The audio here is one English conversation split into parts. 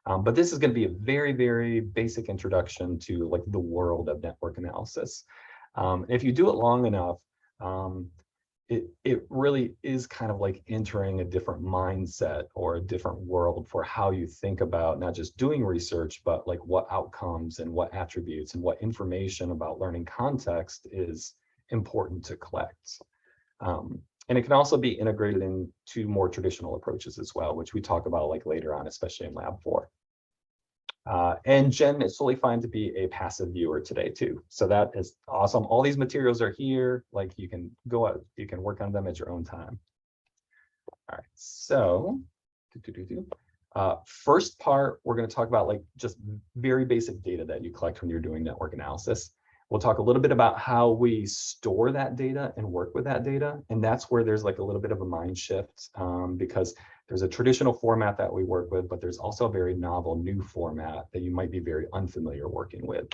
But this is going to be a very, very basic introduction to like the world of network analysis. If you do it long enough, it really is kind of like entering a different mindset or a different world for how you think about not just doing research, but like what outcomes and what attributes and what information about learning context is important to collect. And it can also be integrated into more traditional approaches as well, which we talk about like later on, especially in Lab 4. And Jen, it's totally fine to be a passive viewer today too. So that is awesome. All these materials are here. Like you can go out, you can work on them at your own time. All right, so first part, we're going to talk about like just very basic data that you collect when you're doing network analysis. We'll talk a little bit about how we store that data and work with that data. And that's where there's like a little bit of a mind shift because there's a traditional format that we work with, but there's also a very novel new format that you might be very unfamiliar working with.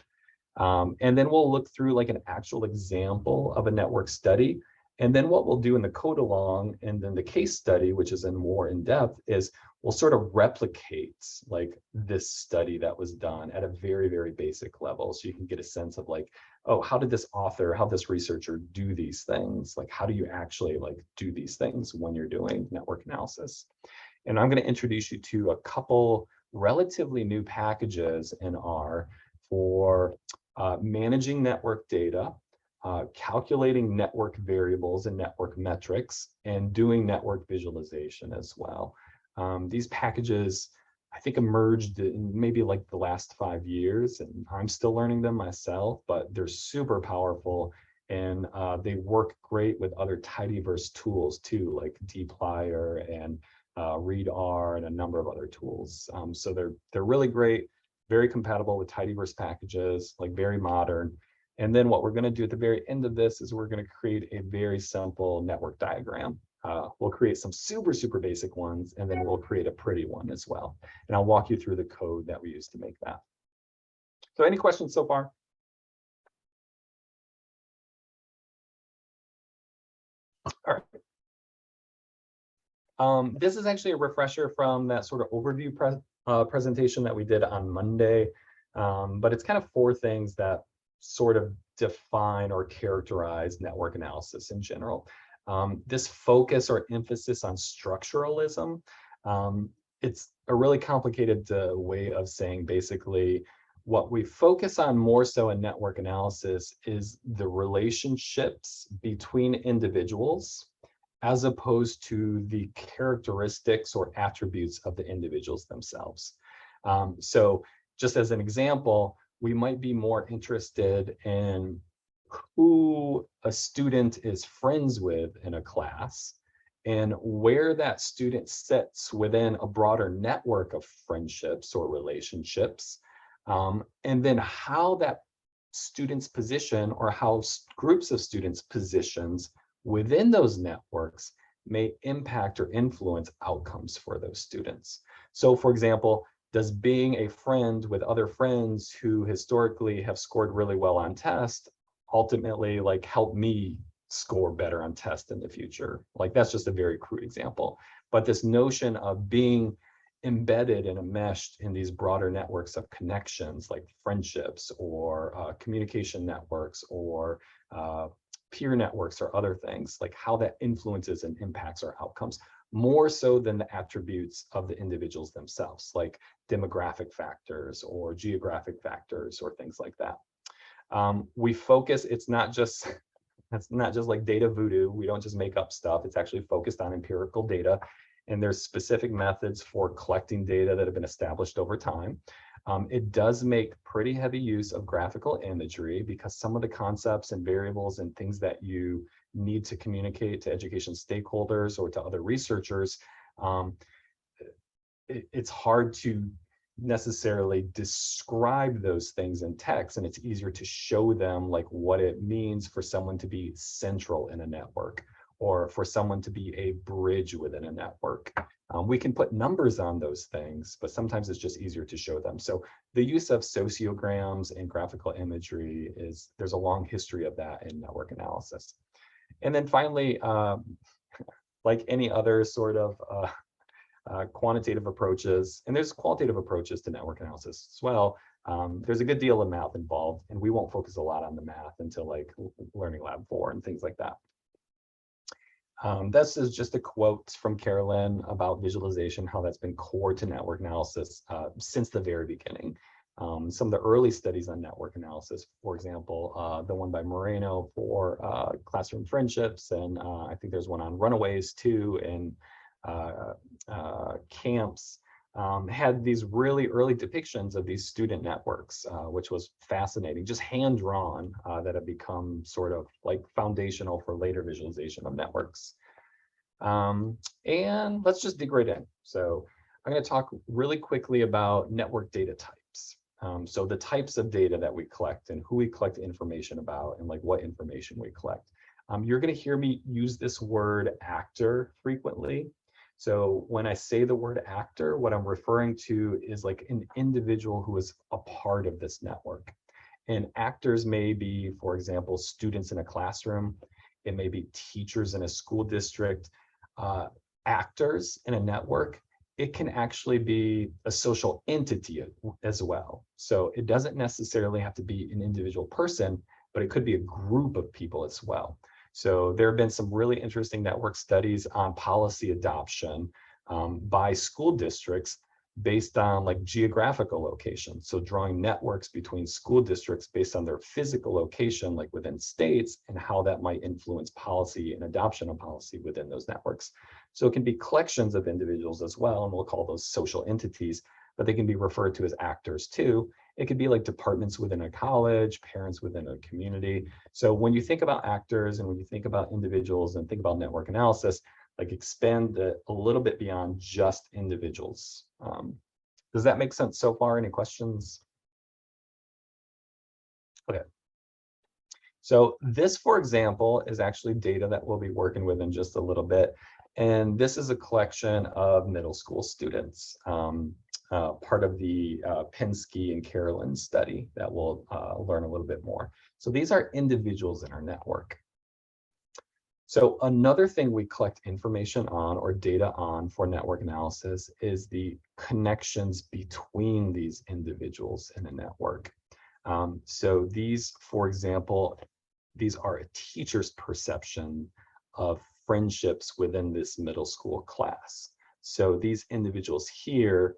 And then we'll look through like an actual example of a network study. And then what we'll do in the CodeAlong and then the case study, which is in more in depth, is we'll sort of replicate like this study that was done at a very, very basic level. So you can get a sense of like, oh, how did this author, how this researcher do these things? Like, how do you actually like do these things when you're doing network analysis? And I'm going to introduce you to a couple relatively new packages in R for managing network data, calculating network variables and network metrics, and doing network visualization as well. These packages, I think, emerged in maybe like the last 5 years, and I'm still learning them myself, but they're super powerful, and they work great with other TidyVerse tools too, like dplyr and readr and a number of other tools. So they're really great, very compatible with TidyVerse packages, like very modern. And then what we're going to do at the very end of this is we're going to create a very simple network diagram. We'll create some super, super basic ones, and then we'll create a pretty one as well. And I'll walk you through the code that we use to make that. So any questions so far? All right. This is actually a refresher from that sort of overview presentation that we did on Monday. But it's kind of 4 things that sort of define or characterize network analysis in general. This focus or emphasis on structuralism, it's a really complicated way of saying basically what we focus on more so in network analysis is the relationships between individuals as opposed to the characteristics or attributes of the individuals themselves. So just as an example, we might be more interested in who a student is friends with in a class and where that student sits within a broader network of friendships or relationships, and then how that student's position or how groups of students' positions within those networks may impact or influence outcomes for those students. So for example, does being a friend with other friends who historically have scored really well on tests ultimately like help me score better on tests in the future? Like that's just a very crude example. But this notion of being embedded and enmeshed in these broader networks of connections like friendships or communication networks or peer networks or other things, like how that influences and impacts our outcomes more so than the attributes of the individuals themselves, like demographic factors or geographic factors or things like that. We focus, it's not just like data voodoo. We don't just make up stuff. It's actually focused on empirical data. And there's specific methods for collecting data that have been established over time. It does make pretty heavy use of graphical imagery because some of the concepts and variables and things that you need to communicate to education stakeholders or to other researchers, it's hard to necessarily describe those things in text, and it's easier to show them like what it means for someone to be central in a network or for someone to be a bridge within a network. We can put numbers on those things, but sometimes it's just easier to show them. So the use of sociograms and graphical imagery there's a long history of that in network analysis. And then finally, like any other sort of quantitative approaches, and there's qualitative approaches to network analysis as well. There's a good deal of math involved, and we won't focus a lot on the math until like Learning Lab 4 and things like that. This is just a quote from Carolan about visualization, how that's been core to network analysis since the very beginning. Some of the early studies on network analysis, for example, the one by Moreno for classroom friendships, and I think there's one on runaways too, and camps, had these really early depictions of these student networks, which was fascinating, just hand-drawn, that have become sort of like foundational for later visualization of networks. And let's just dig right in. So I'm going to talk really quickly about network data types. So the types of data that we collect and who we collect information about and like what information we collect. You're going to hear me use this word actor frequently. So when I say the word actor, what I'm referring to is like an individual who is a part of this network. And actors may be, for example, students in a classroom. It may be teachers in a school district. Actors in a network, it can actually be a social entity as well. So it doesn't necessarily have to be an individual person, but it could be a group of people as well. So there have been some really interesting network studies on policy adoption by school districts based on like geographical location. So drawing networks between school districts based on their physical location, like within states, and how that might influence policy and adoption of policy within those networks. So it can be collections of individuals as well, and we'll call those social entities, but they can be referred to as actors too. It could be like departments within a college, parents within a community. So when you think about actors and when you think about individuals and think about network analysis, like expand it a little bit beyond just individuals. Does that make sense so far? Any questions? Okay. So this, for example, is actually data that we'll be working with in just a little bit. And this is a collection of middle school students, part of the Pittinsky and Carolan study that we'll learn a little bit more. So these are individuals in our network. So another thing we collect information on or data on for network analysis is the connections between these individuals in a network. So these, for example, these are a teacher's perception of friendships within this middle school class. So these individuals here,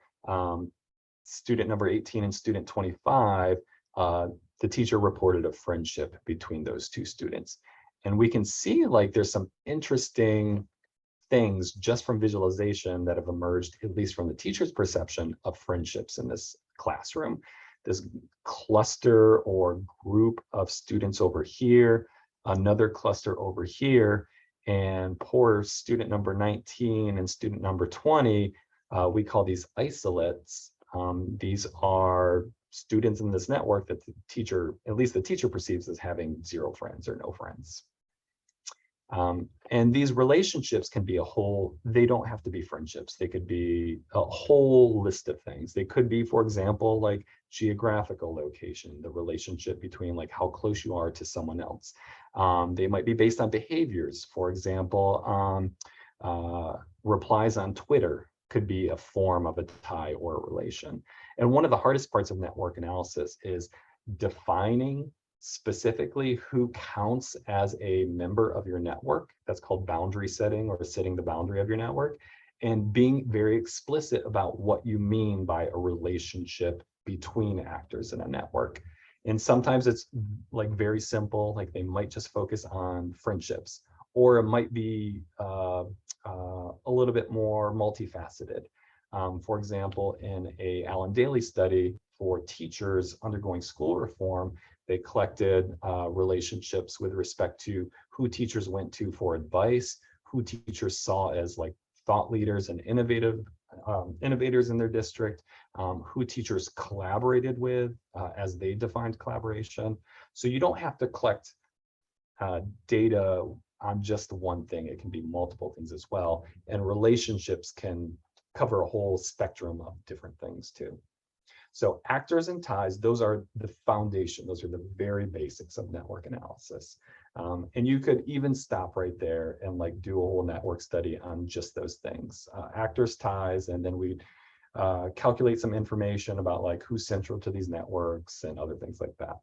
student number 18 and student 25, the teacher reported a friendship between those two students. And we can see like there's some interesting things just from visualization that have emerged, at least from the teacher's perception of friendships in this classroom. This cluster or group of students over here, another cluster over here, and poor student number 19 and student number 20, we call these isolates. These are students in this network that the teacher, at least the teacher, perceives as having zero friends or no friends. And these relationships can be a whole, they don't have to be friendships. They could be a whole list of things. They could be, for example, like geographical location, the relationship between like how close you are to someone else. They might be based on behaviors. For example, replies on Twitter could be a form of a tie or a relation. And one of the hardest parts of network analysis is defining specifically who counts as a member of your network. That's called boundary setting or setting the boundary of your network, and being very explicit about what you mean by a relationship between actors in a network. And sometimes it's like very simple, like they might just focus on friendships, or it might be a little bit more multifaceted. For example, in a Alan Daly study for teachers undergoing school reform, they collected relationships with respect to who teachers went to for advice, who teachers saw as like thought leaders and innovators in their district, who teachers collaborated with as they defined collaboration. So you don't have to collect data on just one thing. It can be multiple things as well. And relationships can cover a whole spectrum of different things too. So actors and ties, those are the foundation. Those are the very basics of network analysis. And you could even stop right there and like do a whole network study on just those things, actors, ties, and then we'd calculate some information about like who's central to these networks and other things like that.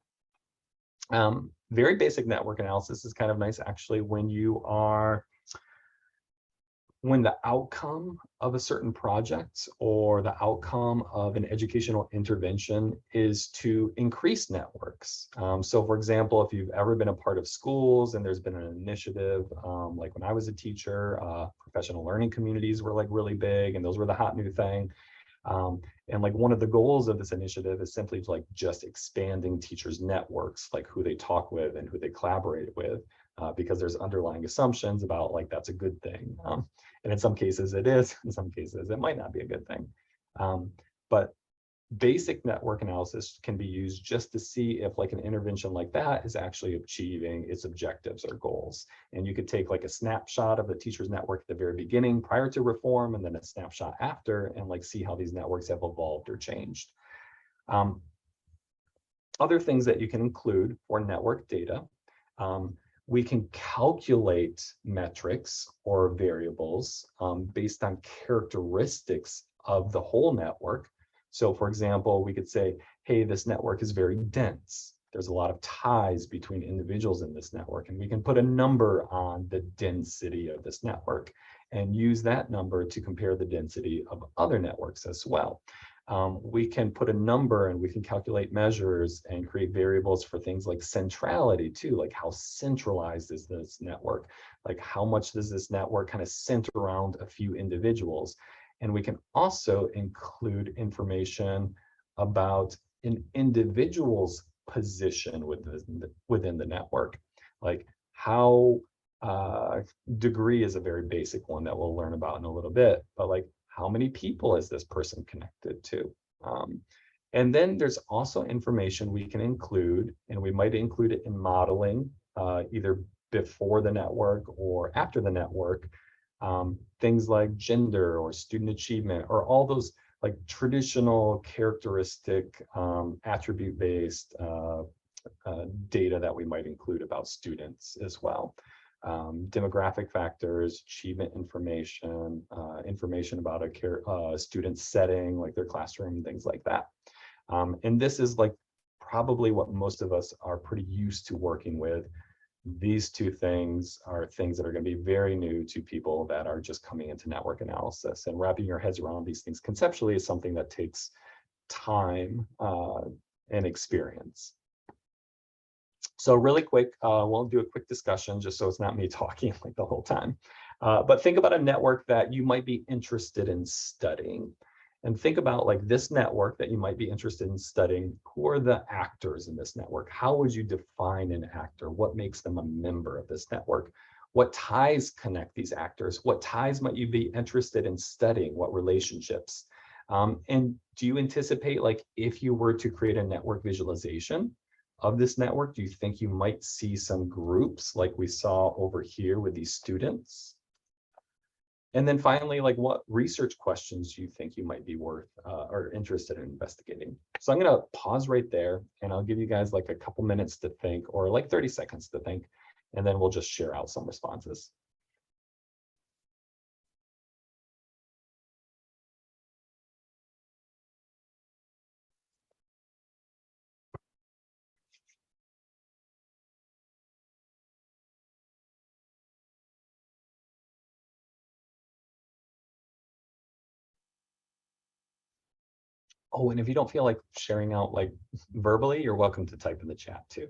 Very basic network analysis is kind of nice actually when the outcome of a certain project or the outcome of an educational intervention is to increase networks. So for example, if you've ever been a part of schools and there's been an initiative, like when I was a teacher, professional learning communities were like really big and those were the hot new thing. And like one of the goals of this initiative is simply to like just expanding teachers' networks, like who they talk with and who they collaborate with, because there's underlying assumptions about like that's a good thing. And in some cases it is, in some cases it might not be a good thing. But basic network analysis can be used just to see if like an intervention like that is actually achieving its objectives or goals. And you could take like a snapshot of the teacher's network at the very beginning prior to reform and then a snapshot after and like see how these networks have evolved or changed. Other things that you can include for network data, we can calculate metrics or variables based on characteristics of the whole network. So for example, we could say, hey, this network is very dense. There's a lot of ties between individuals in this network, and we can put a number on the density of this network and use that number to compare the density of other networks as well. We can put a number and we can calculate measures and create variables for things like centrality too, like how centralized is this network? Like how much does this network kind of center around a few individuals? And we can also include information about an individual's position within the network. Like how degree is a very basic one that we'll learn about in a little bit, but like how many people is this person connected to? And then there's also information we can include, and we might include it in modeling, either before the network or after the network, things like gender or student achievement or all those like traditional characteristic attribute-based data that we might include about students as well. Demographic factors, achievement information, information about a student setting, like their classroom, things like that. And this is like probably what most of us are pretty used to working with. These two things are things that are going to be very new to people that are just coming into network analysis, and wrapping your heads around these things conceptually is something that takes time and experience. So really quick, we'll do a quick discussion just so it's not me talking like the whole time. But think about a network that you might be interested in studying. And think about like this network that you might be interested in studying. Who are the actors in this network? How would you define an actor? What makes them a member of this network? What ties connect these actors? What ties might you be interested in studying? What relationships? And do you anticipate, like, if you were to create a network visualization of this network, do you think you might see some groups like we saw over here with these students? And then finally, like, what research questions do you think you might be worth or interested in investigating? So I'm going to pause right there, and I'll give you guys like a couple minutes to think, or like 30 seconds to think, and then we'll just share out some responses. Oh, and if you don't feel like sharing out like verbally, you're welcome to type in the chat too.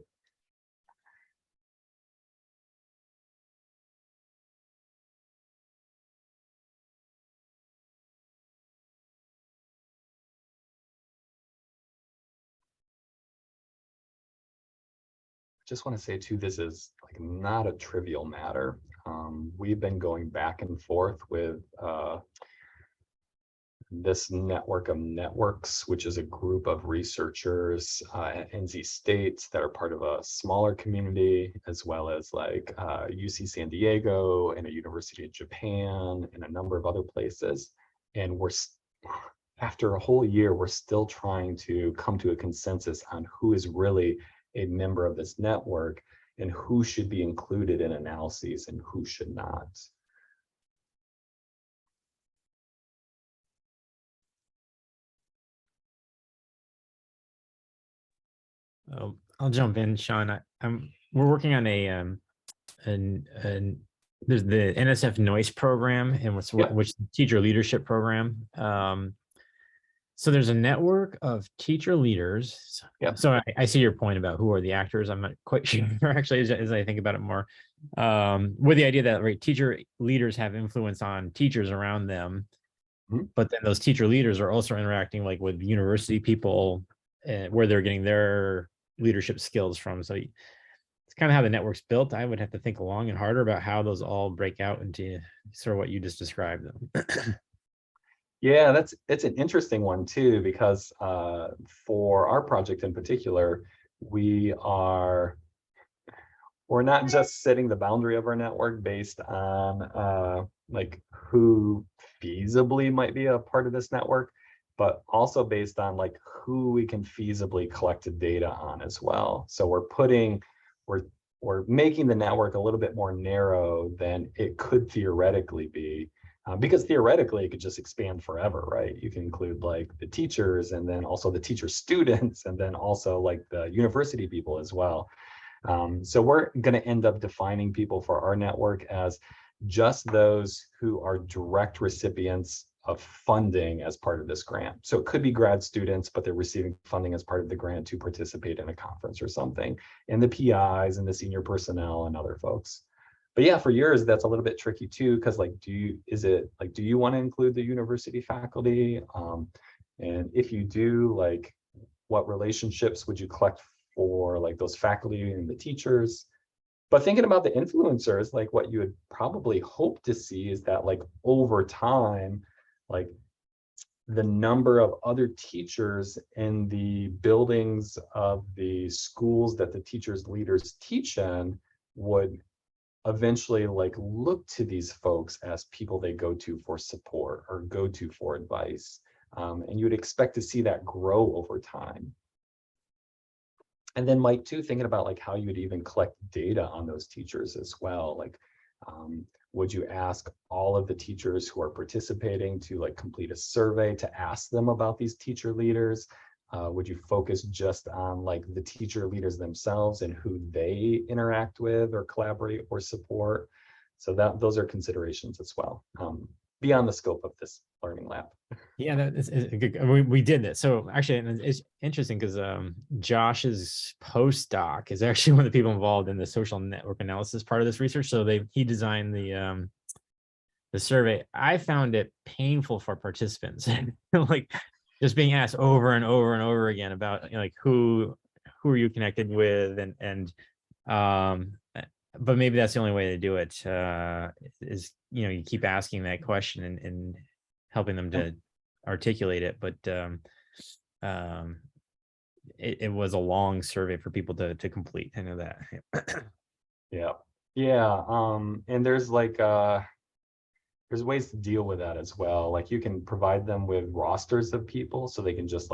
Just want to say too, this is like not a trivial matter. We've been going back and forth with this network of networks, which is a group of researchers at NC State that are part of a smaller community, as well as like UC San Diego and a university in Japan and a number of other places. And after a whole year, we're still trying to come to a consensus on who is really a member of this network. and who should be included in analyses and who should not. I'll jump in, Sean. We're working on there's the NSF Noise program, and which teacher leadership program. So there's a network of teacher leaders. Yep. So I see your point about who are the actors. I'm not quite sure actually as I think about it more. With the idea that teacher leaders have influence on teachers around them, but then those teacher leaders are also interacting with university people where they're getting their leadership skills from. So it's kind of how the network's built. I would have to think long and harder about how those all break out into sort of what you just described. Yeah, it's an interesting one too, because for our project in particular, we're not just setting the boundary of our network based on who feasibly might be a part of this network, but also based on who we can feasibly collect the data on as well. So we're making the network a little bit more narrow than it could theoretically be. Because theoretically, it could just expand forever, right? You can include the teachers, and then also the teacher students, and then also the university people as well. So we're going to end up defining people for our network as just those who are direct recipients of funding as part of this grant. So it could be grad students, but they're receiving funding as part of the grant to participate in a conference or something, and the PIs and the senior personnel and other folks. But yeah, for yours, that's a little bit tricky too, because do you want to include the university faculty? And if you do, what relationships would you collect for those faculty and the teachers? But thinking about the influencers, what you would probably hope to see is that over time, the number of other teachers in the buildings of the schools that the teachers leaders teach in would eventually look to these folks as people they go to for support or go to for advice. And you would expect to see that grow over time. And then Mike too, thinking about how you would even collect data on those teachers as well. Would you ask all of the teachers who are participating to complete a survey to ask them about these teacher leaders? Would you focus just on the teacher leaders themselves and who they interact with or collaborate or support? So those are considerations as well, beyond the scope of this learning lab. Yeah, that is good. We did this. So actually, it's interesting because Josh's postdoc is actually one of the people involved in the social network analysis part of this research. So he designed the survey. I found it painful for participants, just being asked over and over and over again about who are you connected with, but maybe that's the only way to do it, is you keep asking that question and helping them to articulate it. But it was a long survey for people to complete. I know that. Yeah. And there's there's ways to deal with that as well. You can provide them with rosters of people so they can just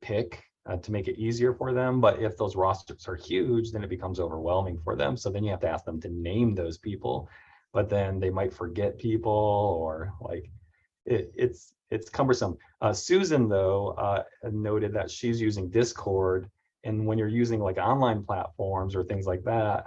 pick to make it easier for them. But if those rosters are huge, then it becomes overwhelming for them. So then you have to ask them to name those people, but then they might forget people, or it's cumbersome. Susan though noted that she's using Discord, and when you're using online platforms or things like that,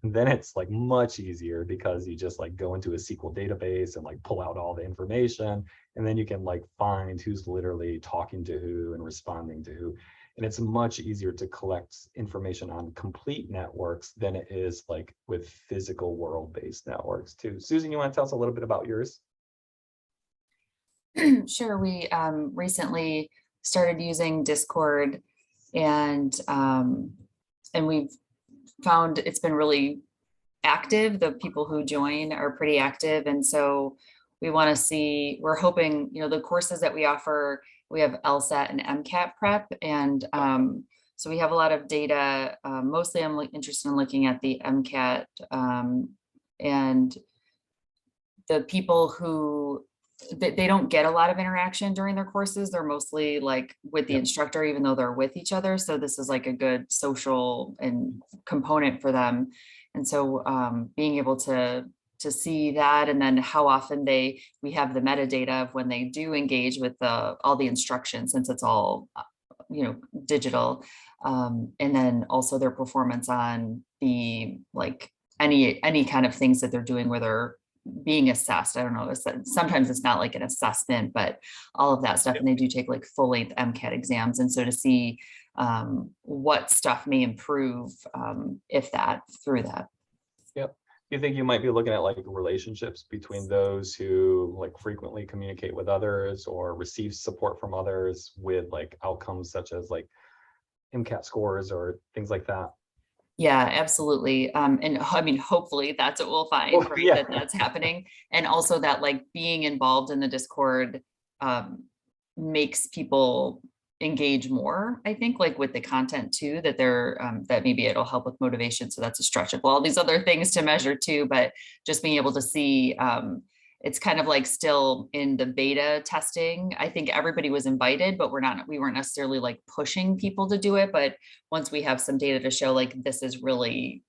then it's much easier, because you just go into a SQL database and pull out all the information, and then you can find who's literally talking to who and responding to who. And it's much easier to collect information on complete networks than it is with physical world-based networks too. Susan, you want to tell us a little bit about yours? Sure. We recently started using Discord, and we've found it's been really active. The people who join are pretty active, and so we want to see, we're hoping, the courses that we offer, we have LSAT and MCAT prep, and so we have a lot of data. Mostly I'm interested in looking at the MCAT, and the people who they don't get a lot of interaction during their courses. They're mostly like with the Yep. instructor, even though they're with each other. So this is like a good social and component for them. And so being able to see that, and then how often we have the metadata of when they do engage with all the instruction, since it's all digital, and then also their performance on the like any kind of things that they're doing where they're being assessed. I don't know, sometimes it's not like an assessment, but all of that stuff. And they do take like full length MCAT exams. And so to see what stuff may improve if that through that. Yep. You think you might be looking at like relationships between those who like frequently communicate with others or receive support from others with like outcomes such as like MCAT scores or things like that? Yeah, absolutely. And I mean, hopefully that's what we'll find, Oh, right? yeah. That's happening. And also that like being involved in the Discord makes people engage more, I think, like with the content too, that that maybe it'll help with motivation. So that's a stretch of all these other things to measure too, but just being able to see it's kind of like still in the beta testing. I think everybody was invited, but we weren't necessarily like pushing people to do it. But once we have some data to show like this is really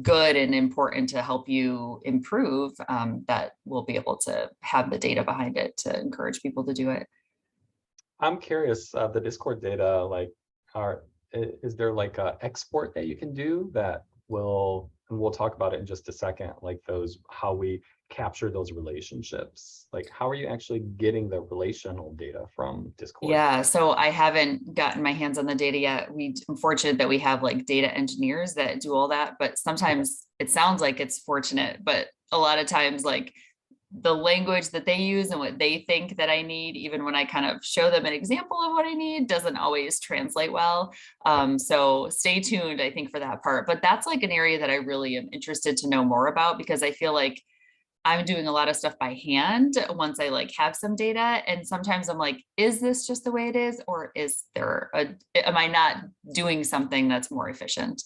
good and important to help you improve, that we'll be able to have the data behind it to encourage people to do it. I'm curious, the Discord data, like, is there like a export that you can do that and we'll talk about it in just a second, like how we capture those relationships? Like, how are you actually getting the relational data from Discord? Yeah, so I haven't gotten my hands on the data yet. I'm fortunate that we have like data engineers that do all that, but sometimes it sounds like it's fortunate, but a lot of times like the language that they use and what they think that I need, even when I kind of show them an example of what I need, doesn't always translate well. So stay tuned, I think, for that part. But that's like an area that I really am interested to know more about, because I feel like I'm doing a lot of stuff by hand once I like have some data. And sometimes I'm like, is this just the way it is? Or am I not doing something that's more efficient?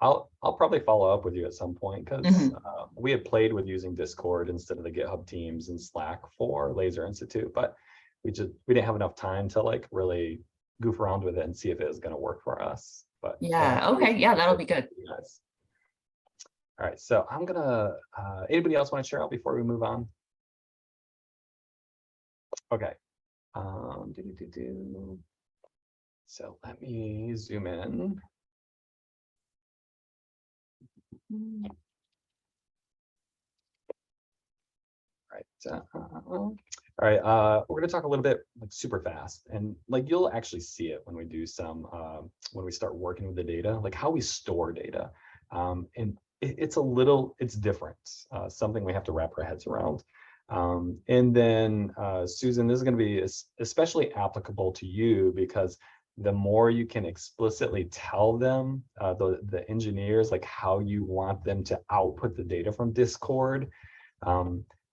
I'll probably follow up with you at some point, because Mhm. we had played with using Discord instead of the GitHub Teams and Slack for Laser Institute, but we didn't have enough time to like really goof around with it and see if it was going to work for us. But Yeah, okay, yeah, that'll be good. Yes. All right, so I'm gonna. Anybody else want to share out before we move on? Okay. So let me zoom in. All right, we're going to talk a little bit like super fast, and like you'll actually see it when we do when we start working with the data, like how we store data, and it's different, something we have to wrap our heads around. And then Susan, this is going to be especially applicable to you, because the more you can explicitly tell them, the engineers, like how you want them to output the data from Discord,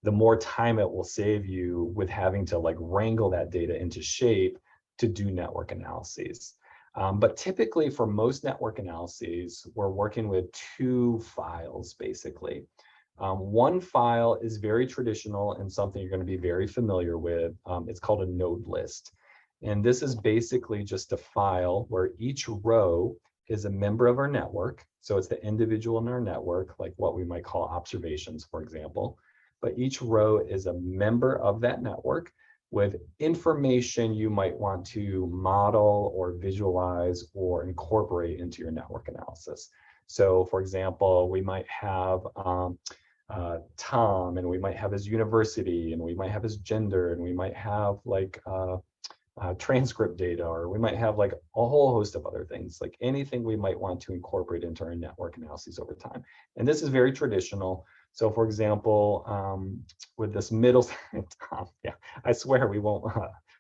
the more time it will save you with having to like wrangle that data into shape to do network analyses. But typically for most network analyses, we're working with two files basically. One file is very traditional and something you're going to be very familiar with. It's called a node list. And this is basically just a file where each row is a member of our network. So it's the individual in our network, like what we might call observations, for example. But each row is a member of that network with information you might want to model or visualize or incorporate into your network analysis. So for example, we might have Tom, and we might have his university, and we might have his gender, and we might have like transcript data, or we might have like a whole host of other things, like anything we might want to incorporate into our network analyses over time. And this is very traditional. So for example, with this middle, yeah, I swear we won't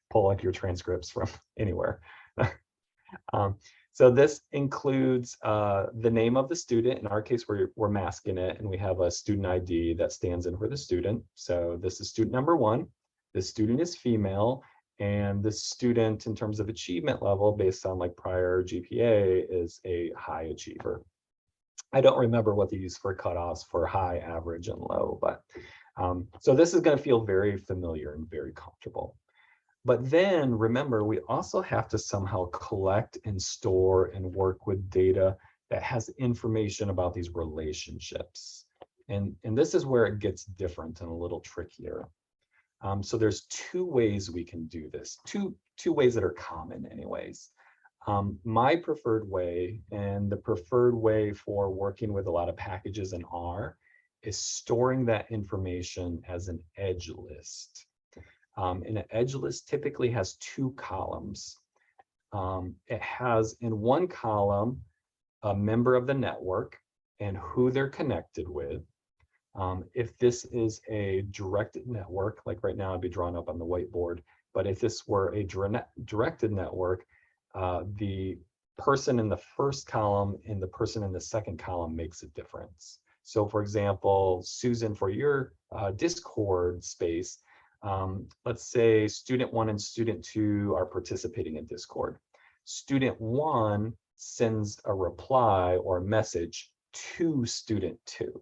pull like your transcripts from anywhere. So this includes the name of the student. In our case, we're masking it, and we have a student ID that stands in for the student. So this is student number 1. The student is female, and the student, in terms of achievement level, based on like prior GPA, is a high achiever. I don't remember what they use for cutoffs for high, average, and low, but So this is going to feel very familiar and very comfortable. But then remember, we also have to somehow collect and store and work with data that has information about these relationships. And this is where it gets different and a little trickier. So there's two ways we can do this, two ways that are common anyways. My preferred way, and the preferred way for working with a lot of packages in R, is storing that information as an edge list. And an edge list typically has two columns. It has in one column a member of the network and who they're connected with. If this is a directed network, like right now I'd be drawn up on the whiteboard, but if this were a directed network, the person in the first column and the person in the second column makes a difference. So for example, Susan, for your Discord space, let's say student 1 and student 2 are participating in Discord. Student 1 sends a reply or a message to student 2.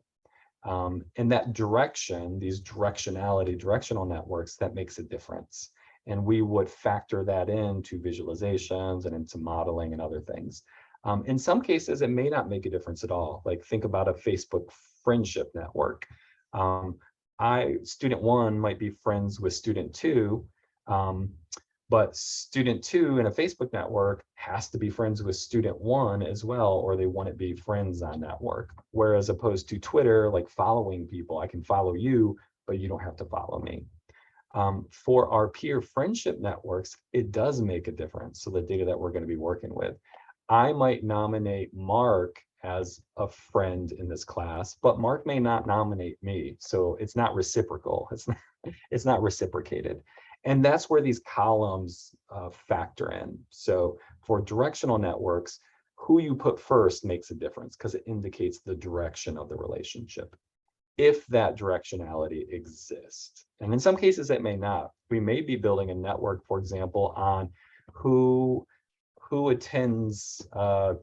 And that direction, these directional networks, that makes a difference. And we would factor that into visualizations and into modeling and other things. In some cases, it may not make a difference at all. Like think about a Facebook friendship network. Student 1 might be friends with student 2, but student 2 in a Facebook network has to be friends with student 1 as well, or they wouldn't be friends on that network. Whereas opposed to Twitter, like following people, I can follow you, but you don't have to follow me. For our peer friendship networks, it does make a difference. So the data that we're going to be working with, I might nominate Mark as a friend in this class, but Mark may not nominate me. So it's not reciprocal. It's not reciprocated. And that's where these columns factor in. So for directional networks, who you put first makes a difference because it indicates the direction of the relationship, if that directionality exists. And in some cases, it may not. We may be building a network, for example, on who attends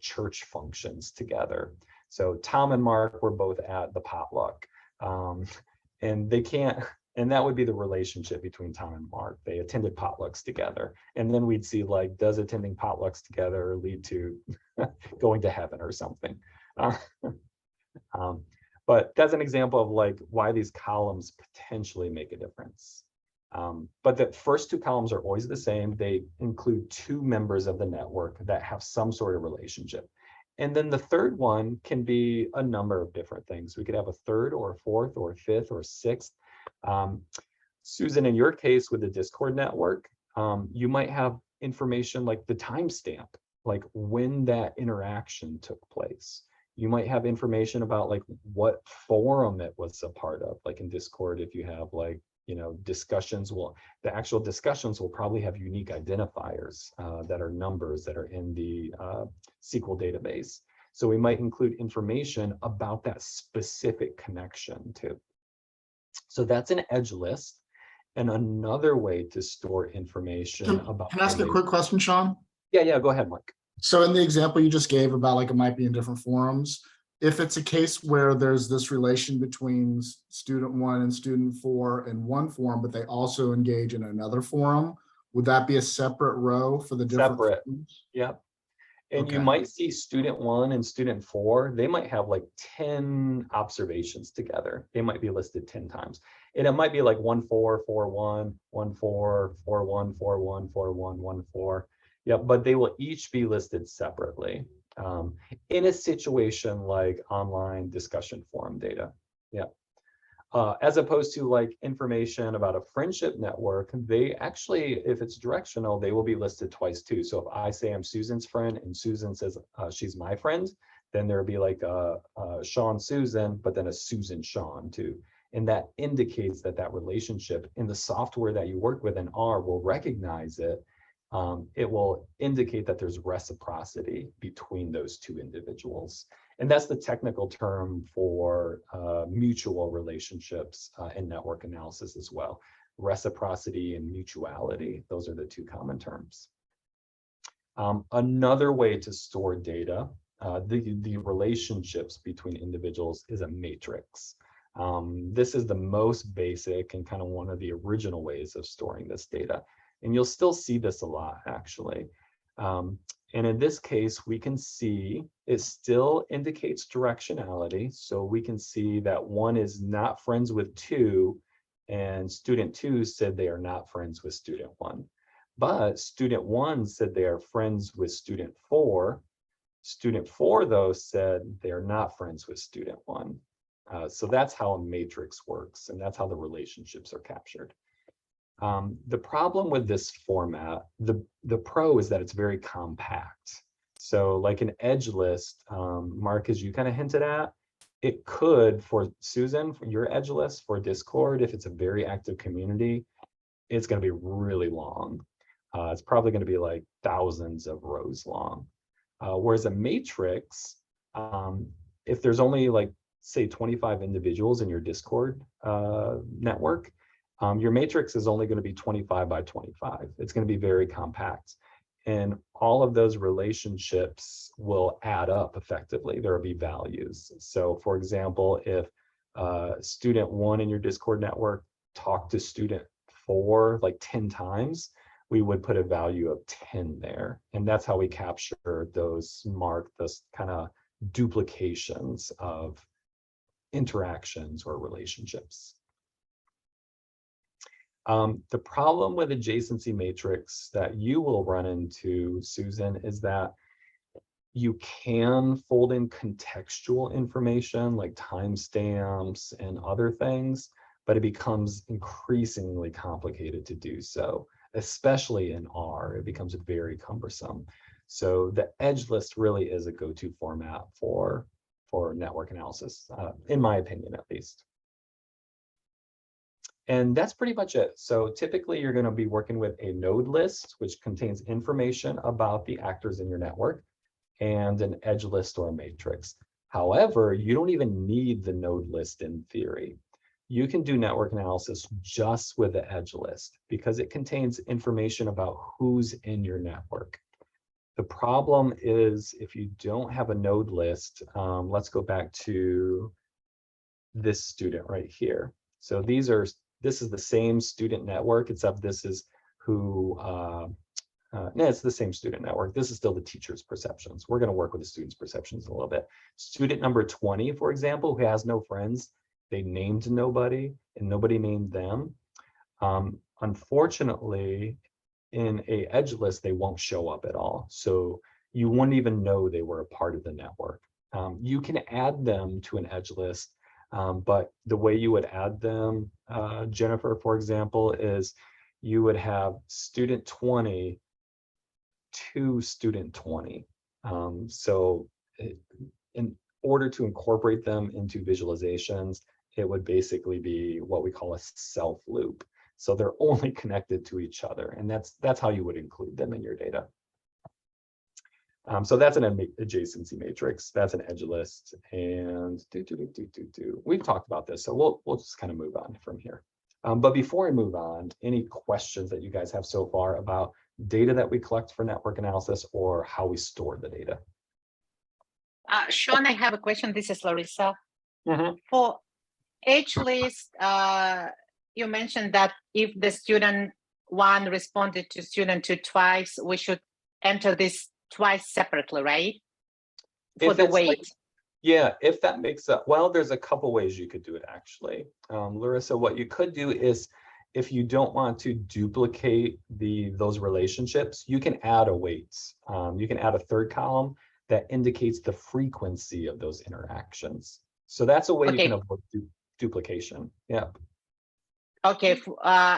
church functions together. So Tom and Mark were both at the potluck, and they can't, and that would be the relationship between Tom and Mark. They attended potlucks together. And then we'd see, like, does attending potlucks together lead to going to heaven or something? But that's an example of like why these columns potentially make a difference. But the first two columns are always the same. They include two members of the network that have some sort of relationship. And then the third one can be a number of different things. We could have a third or a fourth or a fifth or a sixth. Susan, in your case with the Discord network, you might have information like the timestamp, like when that interaction took place. You might have information about like what forum it was a part of, like in Discord, if you have like, you know, discussions, the actual discussions will probably have unique identifiers that are numbers that are in the SQL database. So we might include information about that specific connection too. So that's an edge list. And another way to store information about. Can I ask a quick question, Sean? Yeah, go ahead, Mark. So in the example you just gave about like it might be in different forums, if it's a case where there's this relation between student 1 and student 4 in one forum, but they also engage in another forum, would that be a separate row for the different forums? Yeah. And Okay. you might see student 1 and student 4, they might have like 10 observations together. They might be listed 10 times. And it might be like 1 4 4 1 1 4 4 1 4 1 4 1 1 4. Yeah, but they will each be listed separately in a situation like online discussion forum data. Yeah. As opposed to like information about a friendship network, they actually, if it's directional, they will be listed twice too. So if I say I'm Susan's friend and Susan says she's my friend, then there'll be like a Sean Susan, but then a Susan Sean too. And that indicates that that relationship in the software that you work with in R will recognize it. It will indicate that there's reciprocity between those two individuals. And that's the technical term for mutual relationships in network analysis as well. Reciprocity and mutuality, those are the two common terms. Another way to store data, the relationships between individuals is a matrix. This is the most basic and kind of one of the original ways of storing this data. And you'll still see this a lot, actually. And in this case, we can see it still indicates directionality. So we can see that 1 is not friends with 2, and student 2 said they are not friends with student 1. But student 1 said they are friends with student 4. Student 4, though, said they are not friends with student 1. So that's how a matrix works, and that's how the relationships are captured. The problem with this format, the pro is that it's very compact. So like an edge list, Mark, as you kind of hinted at, it could, for Susan, for your edge list for Discord, if it's a very active community, it's going to be really long. It's probably going to be like thousands of rows long. Whereas a matrix, if there's only like, say, 25 individuals in your Discord network, your matrix is only going to be 25 by 25. It's going to be very compact. And all of those relationships will add up effectively. There will be values. So for example, if student 1 in your Discord network talked to student 4 like 10 times, we would put a value of 10 there. And that's how we capture those those kind of duplications of interactions or relationships. The problem with adjacency matrix that you will run into, Susan, is that you can fold in contextual information like timestamps and other things, but it becomes increasingly complicated to do so, especially in R. It becomes very cumbersome. So the edge list really is a go-to format for network analysis, in my opinion, at least. And that's pretty much it. So typically you're going to be working with a node list, which contains information about the actors in your network, and an edge list or a matrix. However, you don't even need the node list in theory. You can do network analysis just with the edge list because it contains information about who's in your network. The problem is if you don't have a node list, let's go back to this student right here. So this is the same student network, except this is who, no, it's the same student network. This is still the teacher's perceptions. We're going to work with the student's perceptions a little bit. Student number 20, for example, who has no friends, they named nobody and nobody named them. Unfortunately, in a edge list, they won't show up at all. So you wouldn't even know they were a part of the network. You can add them to an edge list, but the way you would add them, Jennifer, for example, is you would have student 20 to student 20. So in order to incorporate them into visualizations, it would basically be what we call a self loop. So they're only connected to each other, and that's how you would include them in your data. So that's an adjacency matrix. That's an edge list, and we've talked about this, so we'll just kind of move on from here. But before I move on, any questions that you guys have so far about data that we collect for network analysis or how we store the data? Sean, I have a question. This is Larissa. Mm-hmm. For edge list, you mentioned that if the student 1 responded to student 2 twice, we should enter this twice separately, right? For the weight. Like, yeah, if that makes up, well, there's a couple ways you could do it actually. Larissa, what you could do is if you don't want to duplicate those relationships, you can add a weight. You can add a third column that indicates the frequency of those interactions. So that's a way you can avoid duplication. Yeah. Okay,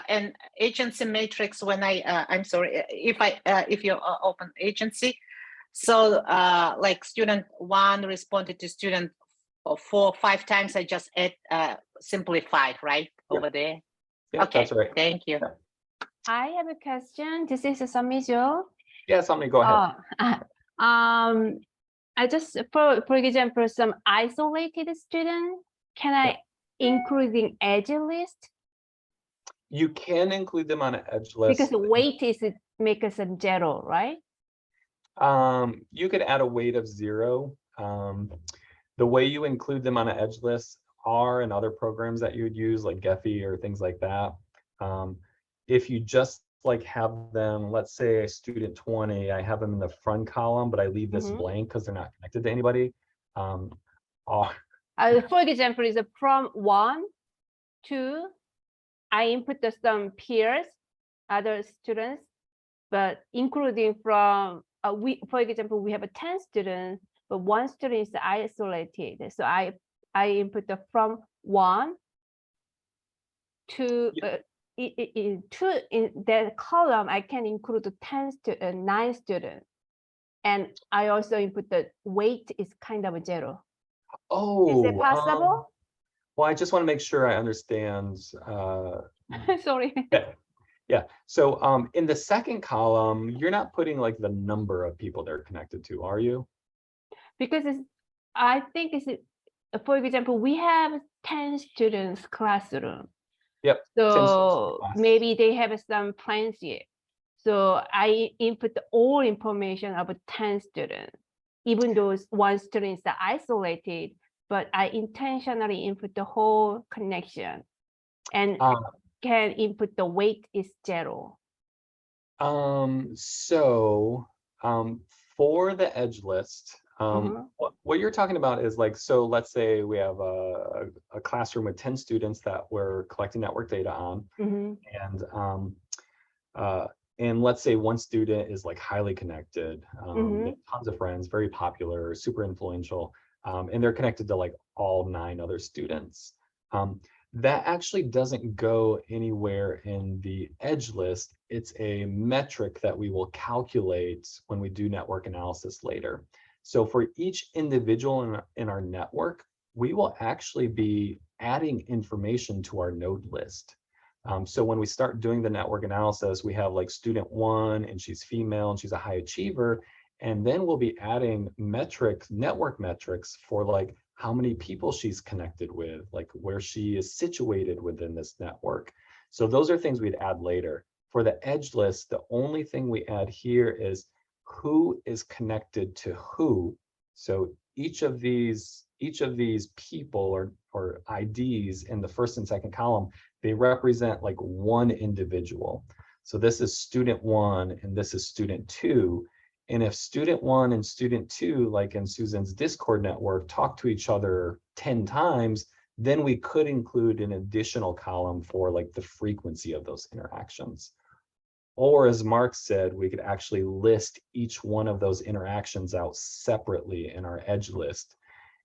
and agency matrix, when I'm sorry, if you open agency, so like student 1 responded to student 4 5 times, I just add simplified, right? Yeah. Over there. Yeah, okay, that's right. Thank you. Yeah. I have a question. This is Samijo. Yeah, Sami, go ahead. I just, for example, some isolated student, can I include in edge list? You can include them on an edge list. Because the weight is make us a 0, right? You could add a weight of 0. The way you include them on an edge list, R and other programs that you would use, like Geffy or things like that, if you just like have them, let's say student 20, I have them in the front column, but I leave this blank because they're not connected to anybody. For example, is from 1 to I input some peers, other students, but including from for example, we have a 10 students, but one student is isolated. So I input the from 1 to in that column. I can include 9 students, and I also input the weight is kind of 0. Oh, is it possible? Well, I just want to make sure I understand. Sorry. Yeah. So in the second column, you're not putting like the number of people they're connected to, are you? Because I think for example, we have 10 students classroom. Yep. So maybe they have some plans yet. So I input all information about 10 students, even though one student is isolated, but I intentionally input the whole connection and can input the weight is 0. For the edge list, what you're talking about is like, so let's say we have a classroom with 10 students that we're collecting network data on, and let's say one student is like highly connected, they have tons of friends, very popular, super influential, and they're connected to like all 9 other students. That actually doesn't go anywhere in the edge list. It's a metric that we will calculate when we do network analysis later. So for each individual in our network, we will actually be adding information to our node list. So when we start doing the network analysis, we have like student 1 and she's female and she's a high achiever. And then we'll be adding metrics, network metrics for like how many people she's connected with, like where she is situated within this network. So those are things we'd add later. For the edge list, the only thing we add here is who is connected to who. So each of these people or IDs in the first and second column, they represent like one individual. So this is student 1 and this is student 2. And if student 1 and student 2, like in Susan's Discord network, talk to each other 10 times, then we could include an additional column for like the frequency of those interactions. Or as Mark said, we could actually list each one of those interactions out separately in our edge list.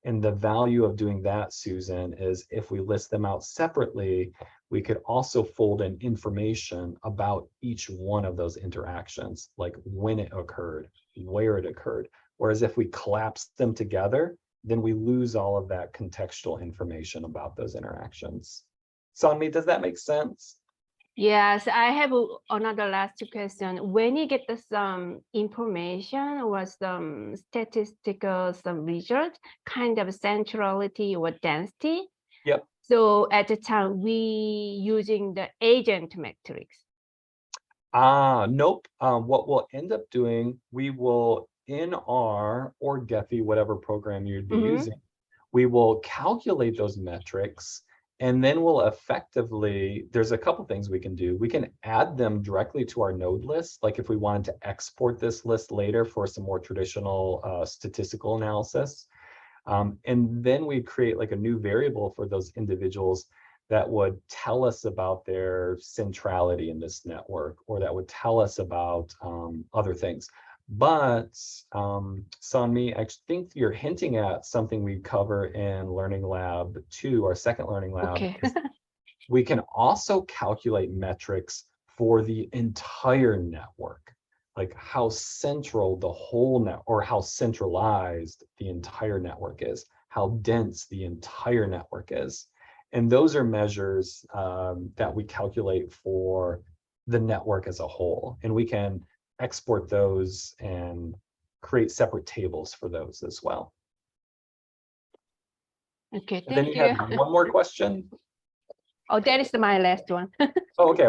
And the value of doing that, Susan, is if we list them out separately, we could also fold in information about each one of those interactions, like when it occurred, where it occurred. Whereas if we collapse them together, then we lose all of that contextual information about those interactions. Sanmi, does that make sense? Yes, I have another last question. When you get some information or some statistical, some result, kind of centrality or density. Yep. So at the time, we using the agent metrics. Nope. What we'll end up doing, we will in R or Geffy, whatever program you'd be using, we will calculate those metrics. And then we'll effectively, there's a couple things we can do. We can add them directly to our node list. Like if we wanted to export this list later for some more traditional statistical analysis. And then we create like a new variable for those individuals that would tell us about their centrality in this network, or that would tell us about other things. But Sanmi, I think you're hinting at something we cover in Learning Lab 2, our second Learning Lab. Okay. We can also calculate metrics for the entire network, like how central the whole net, or how centralized the entire network is, how dense the entire network is. And those are measures that we calculate for the network as a whole. And we can export those and create separate tables for those as well. Okay, And then thank you you. had one more question. Oh, that is my last one. Oh, okay.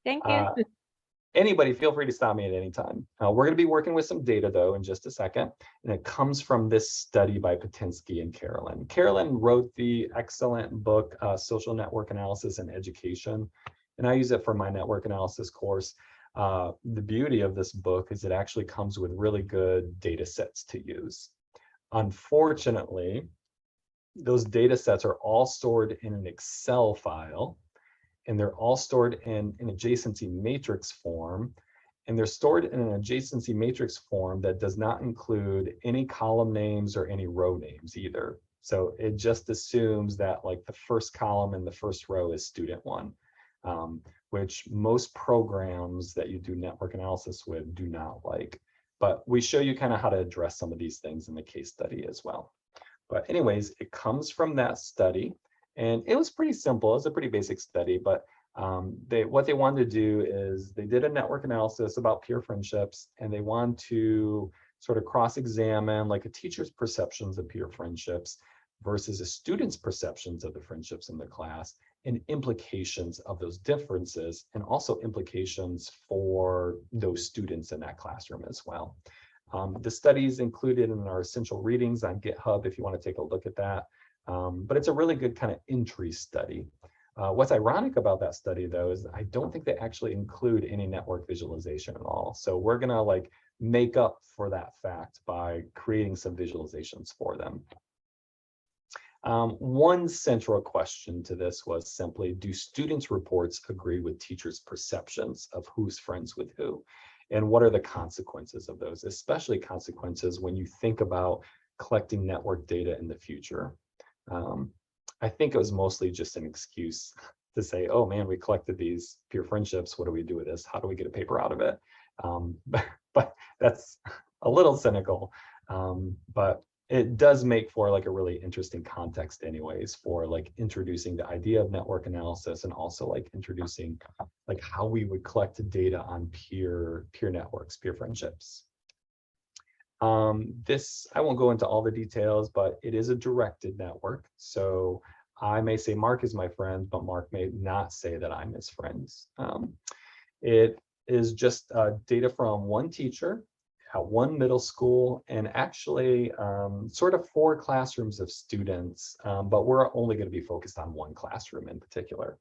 Thank you. Anybody, feel free to stop me at any time. We're going to be working with some data, though, in just a second. And it comes from this study by Pittinsky and Carolan. Carolan wrote the excellent book, Social Network Analysis in Education. And I use it for my network analysis course. The beauty of this book is it actually comes with really good data sets to use. Unfortunately, those data sets are all stored in an Excel file, and they're all stored in an adjacency matrix form, and they're stored in an adjacency matrix form that does not include any column names or any row names either. So it just assumes that like the first column and the first row is student one, which most programs that you do network analysis with do not like. But we show you kind of how to address some of these things in the case study as well. But anyways, it comes from that study. And it was pretty simple. It's a pretty basic study, but what they wanted to do is they did a network analysis about peer friendships, and they want to sort of cross-examine like a teacher's perceptions of peer friendships versus a student's perceptions of the friendships in the class, and implications of those differences, and also implications for those students in that classroom as well. The study is included in our essential readings on GitHub if you want to take a look at that. But it's a really good kind of entry study. What's ironic about that study, though, is I don't think they actually include any network visualization at all. So we're going to like make up for that fact by creating some visualizations for them. One central question to this was simply, do students' reports agree with teachers' perceptions of who's friends with who? And what are the consequences of those, especially consequences when you think about collecting network data in the future? I think it was mostly just an excuse to say, oh man, we collected these peer friendships. What do we do with this? How do we get a paper out of it? But that's a little cynical. But it does make for like a really interesting context anyways for like introducing the idea of network analysis, and also like introducing like how we would collect data on peer networks, peer friendships. This, I won't go into all the details, but it is a directed network. So I may say Mark is my friend, but Mark may not say that I'm his friend. It is just data from one teacher at one middle school, and actually sort of 4 classrooms of students, but we're only going to be focused on one classroom in particular.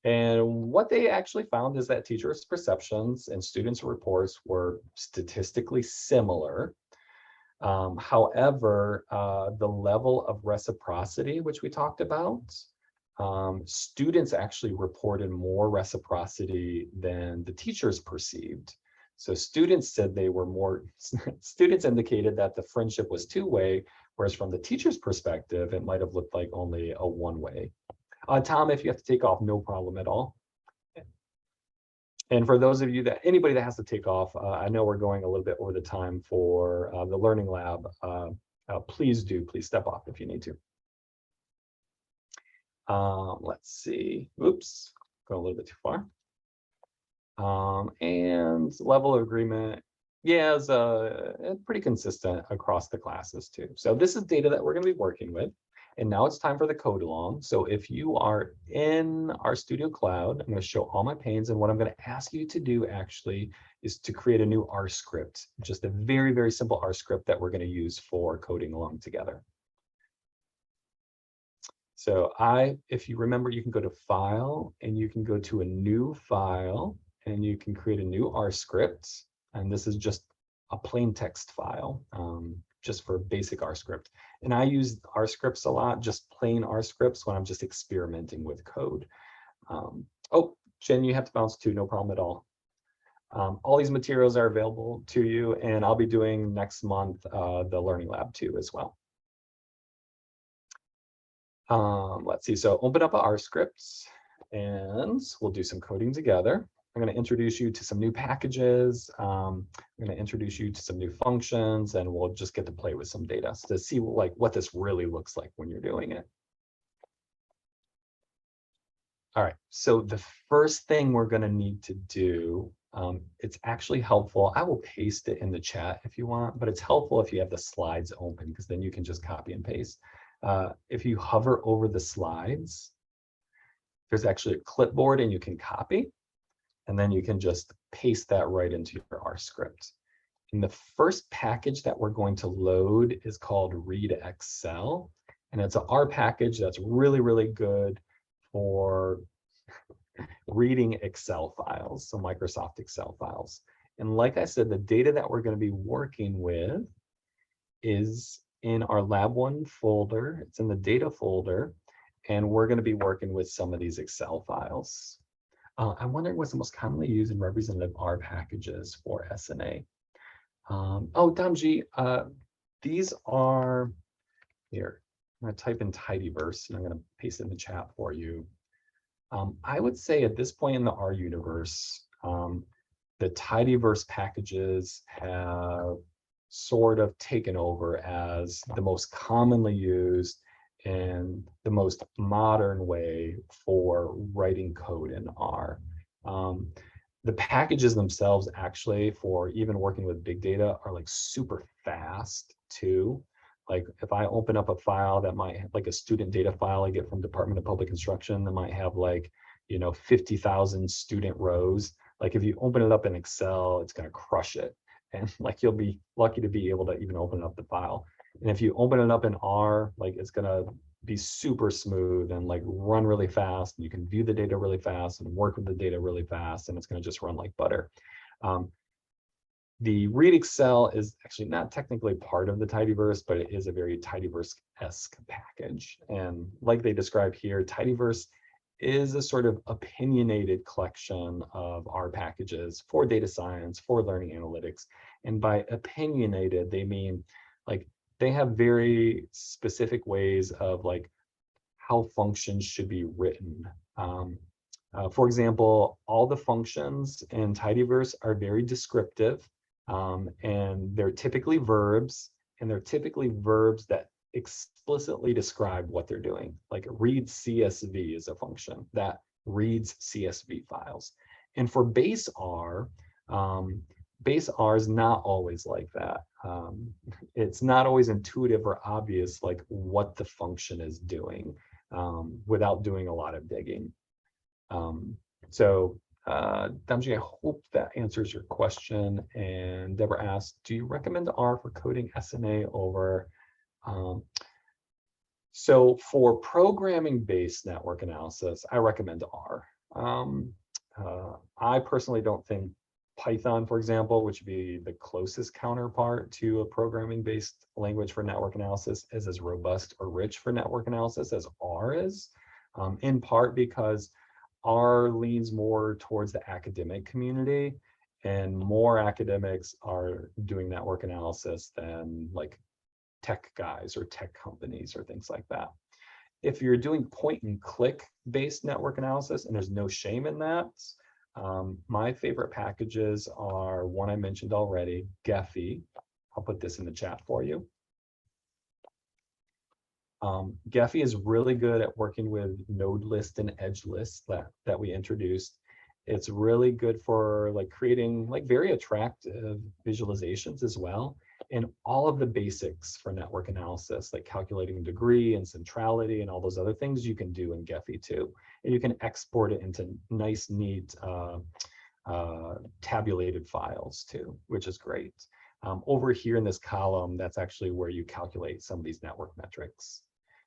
And what they actually found is that teachers' perceptions and students' reports were statistically similar. However, the level of reciprocity, which we talked about, students actually reported more reciprocity than the teachers perceived. So students said they were more, students indicated that the friendship was two-way, whereas from the teacher's perspective, it might have looked like only a one-way. Tom, if you have to take off, no problem at all. And for those of you that, anybody that has to take off, I know we're going a little bit over the time for the Learning Lab. Please step off if you need to. Let's see, oops, going a little bit too far. And level of agreement, yeah, is pretty consistent across the classes too. So this is data that we're going to be working with. And now it's time for the CodeAlong. So if you are in our Studio Cloud, I'm going to show all my panes. And what I'm going to ask you to do actually is to create a new R script, just a very, very simple R script that we're going to use for coding along together. So if you remember, you can go to File and you can go to a new file and you can create a new R script. And this is just a plain text file, just for basic R script. And I use R scripts a lot, just plain R scripts, when I'm just experimenting with code. Oh, Jen, you have to bounce too, no problem at all. All these materials are available to you, and I'll be doing next month the Learning Lab too as well. Let's see, so open up R scripts and we'll do some coding together. I'm going to introduce you to some new packages. I'm going to introduce you to some new functions, and we'll just get to play with some data to see like what this really looks like when you're doing it. All right, so the first thing we're going to need to do, it's actually helpful. I will paste it in the chat if you want, but it's helpful if you have the slides open, because then you can just copy and paste. If you hover over the slides, there's actually a clipboard and you can copy. and then you can just paste that right into your R script. And the first package that we're going to load is called Read Excel. And it's an R package that's really, really good for reading Excel files, so Microsoft Excel files. And like I said, the data that we're going to be working with is in our Lab 1 folder. It's in the data folder, and we're going to be working with some of these Excel files. I'm wondering what's the most commonly used and representative R packages for SNA. Oh, Damji, these are here. I'm going to type in TidyVerse, and I'm going to paste it in the chat for you. I would say at this point in the R universe, the TidyVerse packages have sort of taken over as the most commonly used and the most modern way for writing code in R. The packages themselves actually for even working with big data are like super fast too. Like if I open up a file that might have like a student data file I get from Department of Public Instruction that might have like, 50,000 student rows. Like if you open it up in Excel, it's going to crush it. And like you'll be lucky to be able to even open up the file. And if you open it up in R, like it's going to be super smooth and like run really fast. And you can view the data really fast and work with the data really fast, and it's going to just run like butter. The Read Excel is actually not technically part of the TidyVerse, but it is a very TidyVerse-esque package. And like they describe here, TidyVerse is a sort of opinionated collection of R packages for data science, for learning analytics. And by opinionated, they mean like they have very specific ways of like how functions should be written. For example, all the functions in TidyVerse are very descriptive, and they're typically verbs, and they're typically verbs that explicitly describe what they're doing. Like read CSV is a function that reads CSV files. And for base R is not always like that. It's not always intuitive or obvious like what the function is doing without doing a lot of digging. Damji, I hope that answers your question. And Deborah asked, do you recommend R for coding SNA over? So for programming-based network analysis, I recommend R. I personally don't think Python, for example, which would be the closest counterpart to a programming-based language for network analysis, is as robust or rich for network analysis as R is, in part because R leans more towards the academic community, and more academics are doing network analysis than like tech guys or tech companies or things like that. If you're doing point and click based network analysis, and there's no shame in that, my favorite packages are one I mentioned already, Geffy. I'll put this in the chat for you. Geffy is really good at working with node list and edge lists that we introduced. It's really good for like creating like very attractive visualizations as well. And all of the basics for network analysis, like calculating degree and centrality and all those other things you can do in Geffy too. And you can export it into nice, neat tabulated files too, which is great. Over here in this column, that's actually where you calculate some of these network metrics.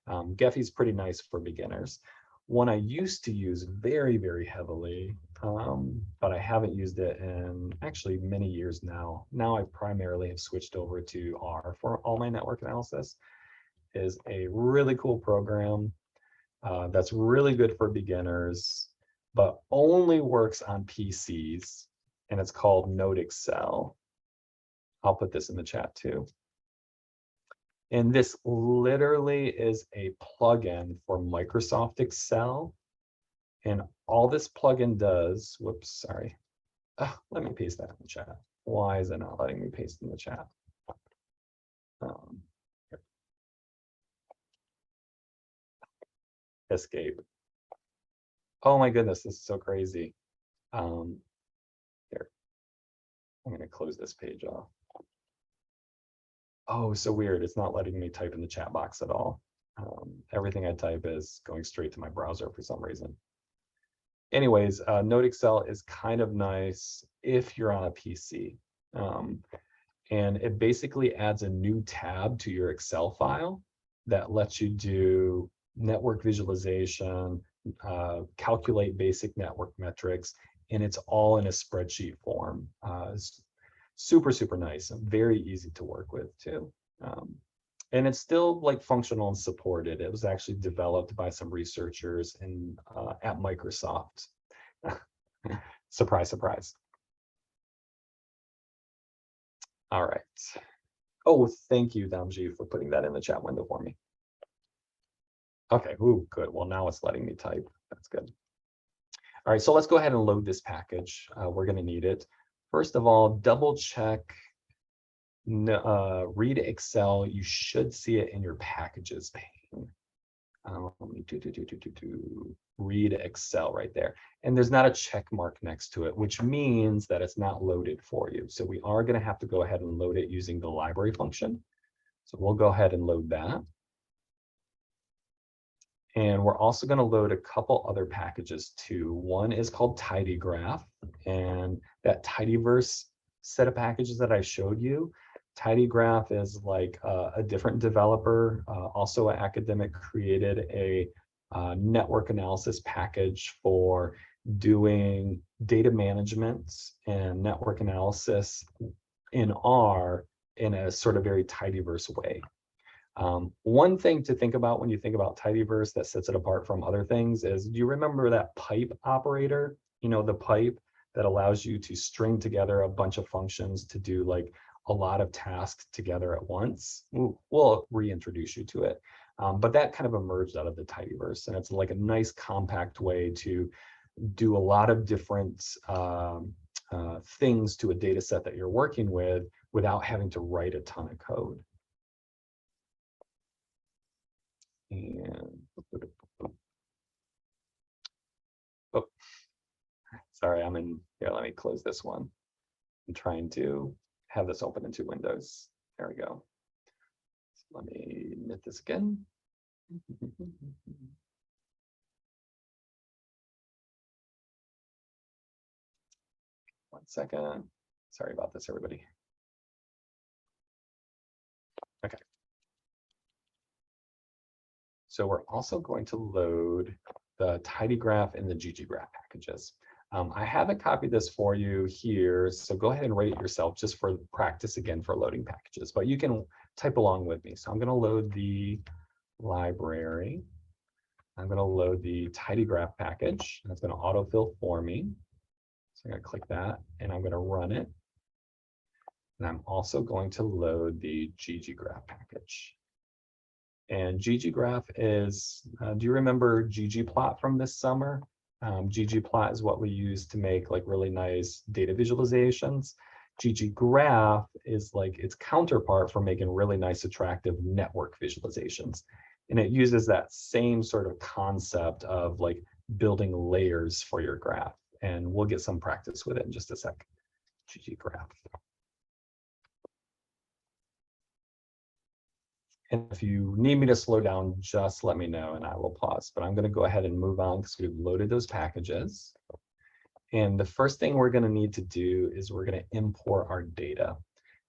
Geffy is pretty nice for beginners. One I used to use very, very heavily, but I haven't used it in actually many years now. Now I primarily have switched over to R for all my network analysis, is a really cool program that's really good for beginners, but only works on PCs, and it's called Node Excel. I'll put this in the chat too. And this literally is a plugin for Microsoft Excel. And all this plugin does, whoops, sorry. Let me paste that in the chat. Why is it not letting me paste in the chat? Escape. Oh my goodness, this is so crazy. Here, I'm going to close this page off. Oh, so weird. It's not letting me type in the chat box at all. Everything I type is going straight to my browser for some reason. anyways, Node Excel is kind of nice if you're on a PC. And it basically adds a new tab to your Excel file that lets you do network visualization, calculate basic network metrics, and it's all in a spreadsheet form. It's super, super nice and very easy to work with too. And it's still like functional and supported. It was actually developed by some researchers at Microsoft. Surprise, surprise. All right. Oh, thank you, Damji, for putting that in the chat window for me. Okay, ooh, good. Well, now it's letting me type. That's good. All right, so let's go ahead and load this package. We're going to need it. First of all, double check read Excel. You should see it in your packages pane. Read Excel right there. And there's not a check mark next to it, which means that it's not loaded for you. So we are going to have to go ahead and load it using the library function. So we'll go ahead and load that. And we're also going to load a couple other packages too. One is called TidyGraph, and that TidyVerse set of packages that I showed you, TidyGraph is like a different developer, also an academic, created a network analysis package for doing data management and network analysis in R in a sort of very TidyVerse way. One thing to think about when you think about TidyVerse that sets it apart from other things is, do you remember that pipe operator? You know, the pipe that allows you to string together a bunch of functions to do like a lot of tasks together at once. We'll reintroduce you to it. But that kind of emerged out of the TidyVerse, and it's like a nice compact way to do a lot of different things to a data set that you're working with without having to write a ton of code. And oh, sorry, I'm in here. Let me close this one. I'm trying to have this open in two windows. There we go. So let me knit this again. One second. Sorry about this, everybody. Okay. So we're also going to load the TidyGraph and the gggraph packages. I haven't copied this for you here, so go ahead and write it yourself just for practice again for loading packages, but you can type along with me. So I'm going to load the library. I'm going to load the TidyGraph package. That's going to autofill for me. So I'm going to click that and I'm going to run it. And I'm also going to load the gggraph package. And gggraph is, do you remember ggplot from this summer? ggplot is what we use to make like really nice data visualizations. gggraph is like its counterpart for making really nice, attractive network visualizations. And it uses that same sort of concept of like building layers for your graph. And we'll get some practice with it in just a sec. gggraph. And if you need me to slow down, just let me know and I will pause. But I'm going to go ahead and move on because we've loaded those packages. And the first thing we're going to need to do is we're going to import our data.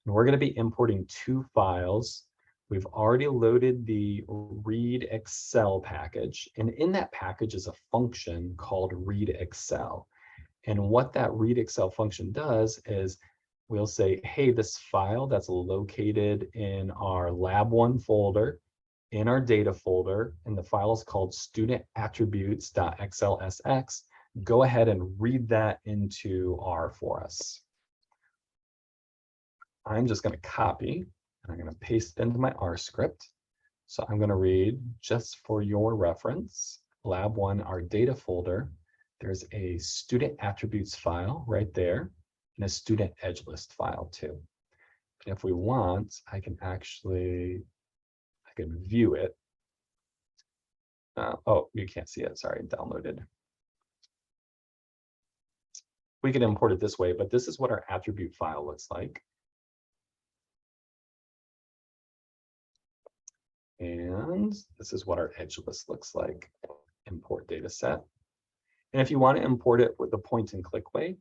And we're going to be importing two files. We've already loaded the read Excel package. And in that package is a function called read Excel. And what that read Excel function does is we'll say, hey, this file that's located in our lab1 folder, in our data folder, and the file is called studentattributes.xlsx. Go ahead and read that into R for us. I'm just going to copy, and I'm going to paste it into my R script. So I'm going to read, just for your reference, lab1, our data folder. There's a student attributes file right there, and a student edge list file too. And if we want, I can view it. Oh, you can't see it, sorry, downloaded. We can import it this way, but this is what our attribute file looks like. And this is what our edge list looks like. Import data set. And if you want to import it with the point and click way,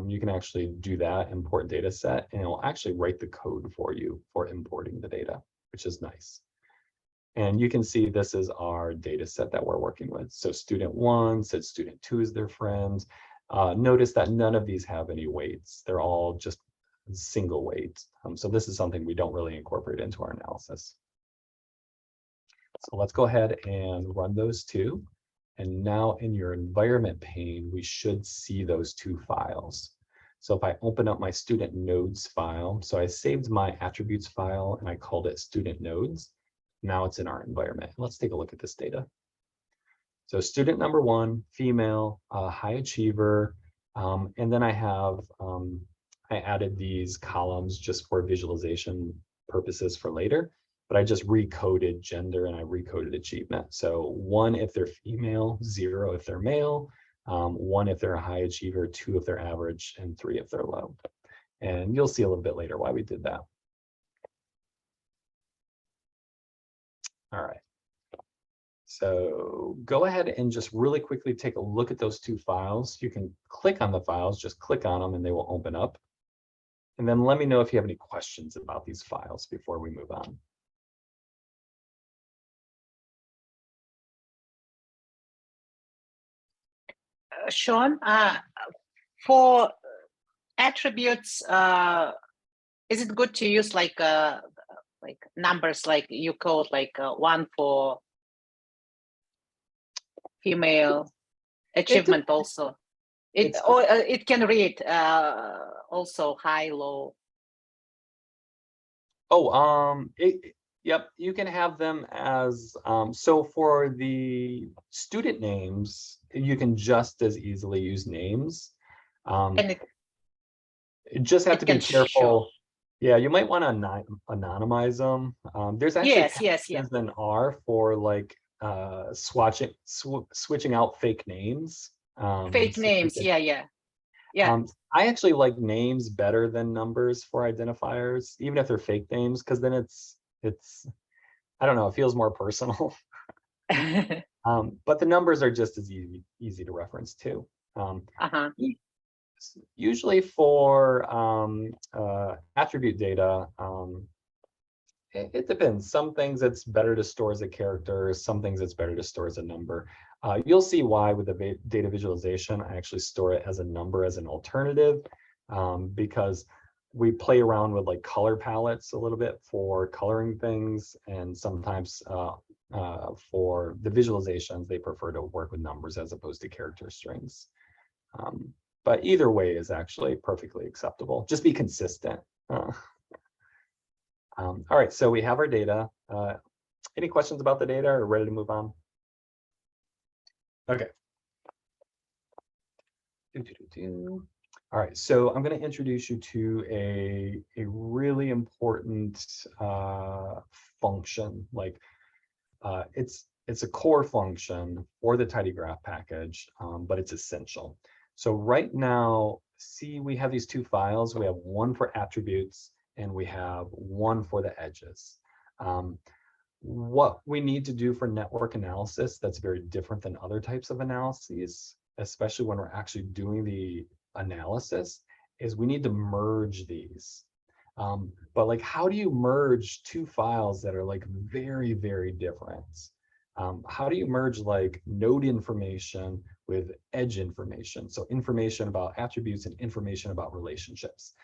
you can actually do that, import data set, and it will actually write the code for you for importing the data, which is nice. And you can see this is our data set that we're working with. So student 1 said student 2 is their friend. Notice that none of these have any weights. They're all just single weights. So this is something we don't really incorporate into our analysis. So let's go ahead and run those two. And now in your environment pane, we should see those two files. So if I open up my student nodes file, so I saved my attributes file and I called it student nodes. Now it's in our environment. Let's take a look at this data. So student number 1, female, high achiever. And then I have, I added these columns just for visualization purposes for later, but I just recoded gender and I recoded achievement. So 1 if they're female, 0 if they're male, 1 if they're a high achiever, 2 if they're average, and 3 if they're low. And you'll see a little bit later why we did that. All right. So go ahead and just really quickly take a look at those two files. You can click on the files, just click on them and they will open up. And then let me know if you have any questions about these files before we move on. Sean, for attributes, is it good to use like numbers, like you code like 1 for female, achievement also? Or it can read also high, low. Oh, yep, you can have them as, so for the student names, you can just as easily use names. And you just have to be careful. Show. Yeah, you might want to anonymize them. There's actually yes. an R for like switching out fake names. Fake names, yeah. I actually like names better than numbers for identifiers, even if they're fake names, because then it's I don't know, it feels more personal. But the numbers are just as easy to reference too. Usually for attribute data, it depends. Some things it's better to store as a character, some things it's better to store as a number. You'll see why with the data visualization, I actually store it as a number as an alternative, because we play around with like color palettes a little bit for coloring things, and sometimes for the visualizations, they prefer to work with numbers as opposed to character strings. But either way is actually perfectly acceptable. Just be consistent. All right, so we have our data. Any questions about the data or ready to move on? Okay. All right, so I'm going to introduce you to a really important function. Like it's a core function for the TidyGraph package, but it's essential. So right now, see, we have these two files. We have one for attributes and we have one for the edges. What we need to do for network analysis that's very different than other types of analyses, especially when we're actually doing the analysis, is we need to merge these. But like, how do you merge two files that are like very, very different? How do you merge like node information with edge information? So information about attributes and information about relationships.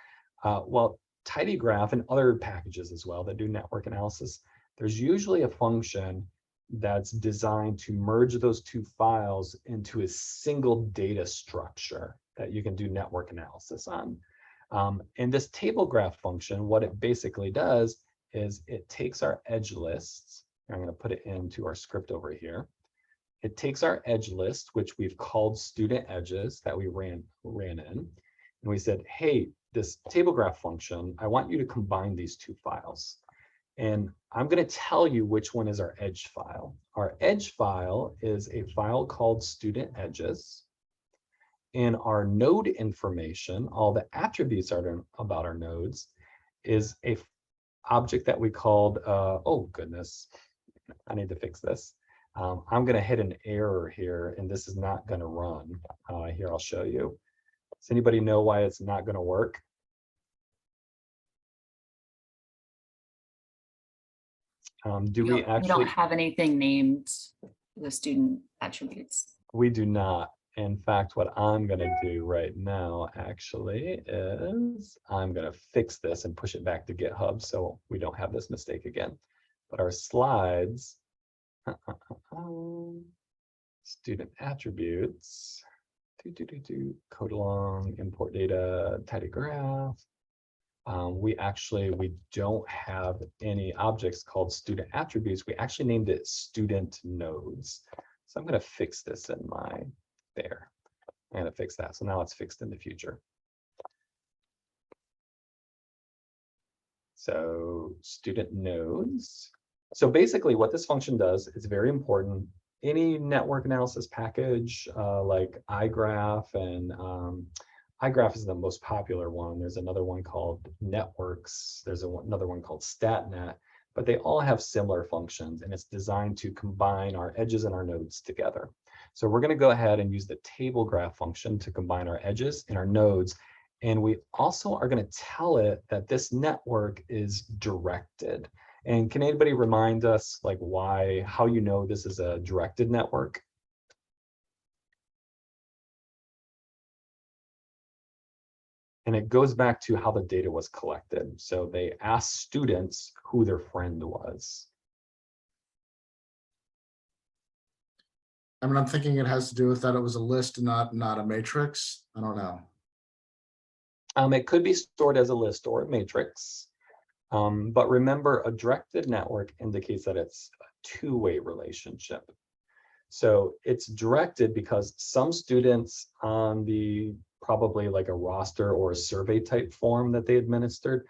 Well, TidyGraph and other packages as well that do network analysis, there's usually a function that's designed to merge those two files into a single data structure that you can do network analysis on. And this table graph function, what it basically does is it takes our edge lists. I'm going to put it into our script over here. It takes our edge list, which we've called student edges that we ran in, and we said, hey, this table graph function, I want you to combine these two files. And I'm going to tell you which one is our edge file. Our edge file is a file called student edges. And our node information, all the attributes are about our nodes, is a object that we called, oh goodness, I need to fix this. I'm going to hit an error here, and this is not going to run. Here, I'll show you. Does anybody know why it's not going to work? Do we We actually? don't have anything named the student attributes. We do not. In fact, what I'm going to do right now actually is I'm going to fix this and push it back to GitHub so we don't have this mistake again. But our slides, student attributes, CodeAlong, import data, TidyGraph. We don't have any objects called student attributes. We actually named it student nodes. So I'm going to fix this in my there. I'm going to fix that. So now it's fixed in the future. So student nodes. So basically what this function does is very important. Any network analysis package like iGraph, and iGraph is the most popular one. There's another one called Networks. There's another one called StatNet, but they all have similar functions, and it's designed to combine our edges and our nodes together. So we're going to go ahead and use the table graph function to combine our edges and our nodes. And we also are going to tell it that this network is directed. And can anybody remind us like how you know this is a directed network? And it goes back to how the data was collected. So they asked students who their friend was. I mean, I'm thinking it has to do with that it was a list, not a matrix. I don't know. It could be stored as a list or a matrix. But remember, a directed network indicates that it's a two-way relationship. So it's directed because some students on the probably like a roster or a survey type form that they administered,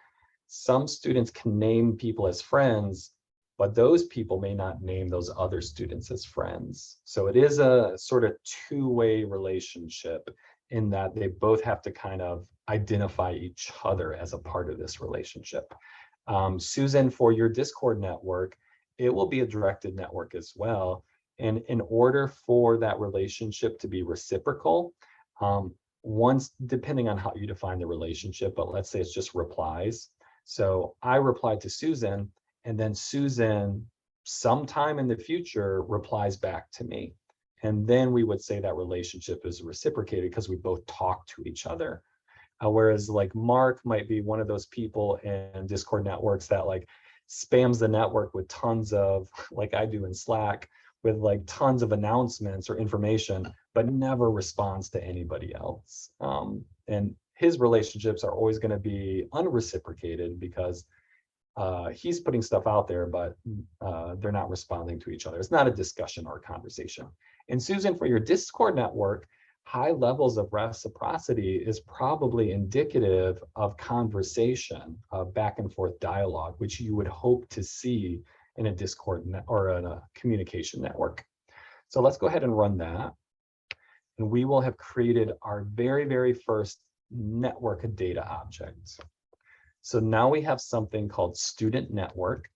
some students can name people as friends, but those people may not name those other students as friends. So it is a sort of two-way relationship in that they both have to kind of identify each other as a part of this relationship. Susan, for your Discord network, it will be a directed network as well. And in order for that relationship to be reciprocal, once, depending on how you define the relationship, but let's say it's just replies. So I replied to Susan, and then Susan, sometime in the future, replies back to me. And then we would say that relationship is reciprocated because we both talk to each other. Whereas like Mark might be one of those people in Discord networks that like spams the network with tons of, like I do in Slack, with like tons of announcements or information, but never responds to anybody else. And his relationships are always going to be unreciprocated because he's putting stuff out there, but they're not responding to each other. It's not a discussion or a conversation. And Susan, for your Discord network, high levels of reciprocity is probably indicative of conversation, back and forth dialogue, which you would hope to see in a Discord or in a communication network. So let's go ahead and run that. And we will have created our very, very first network data object. So now we have something called student network.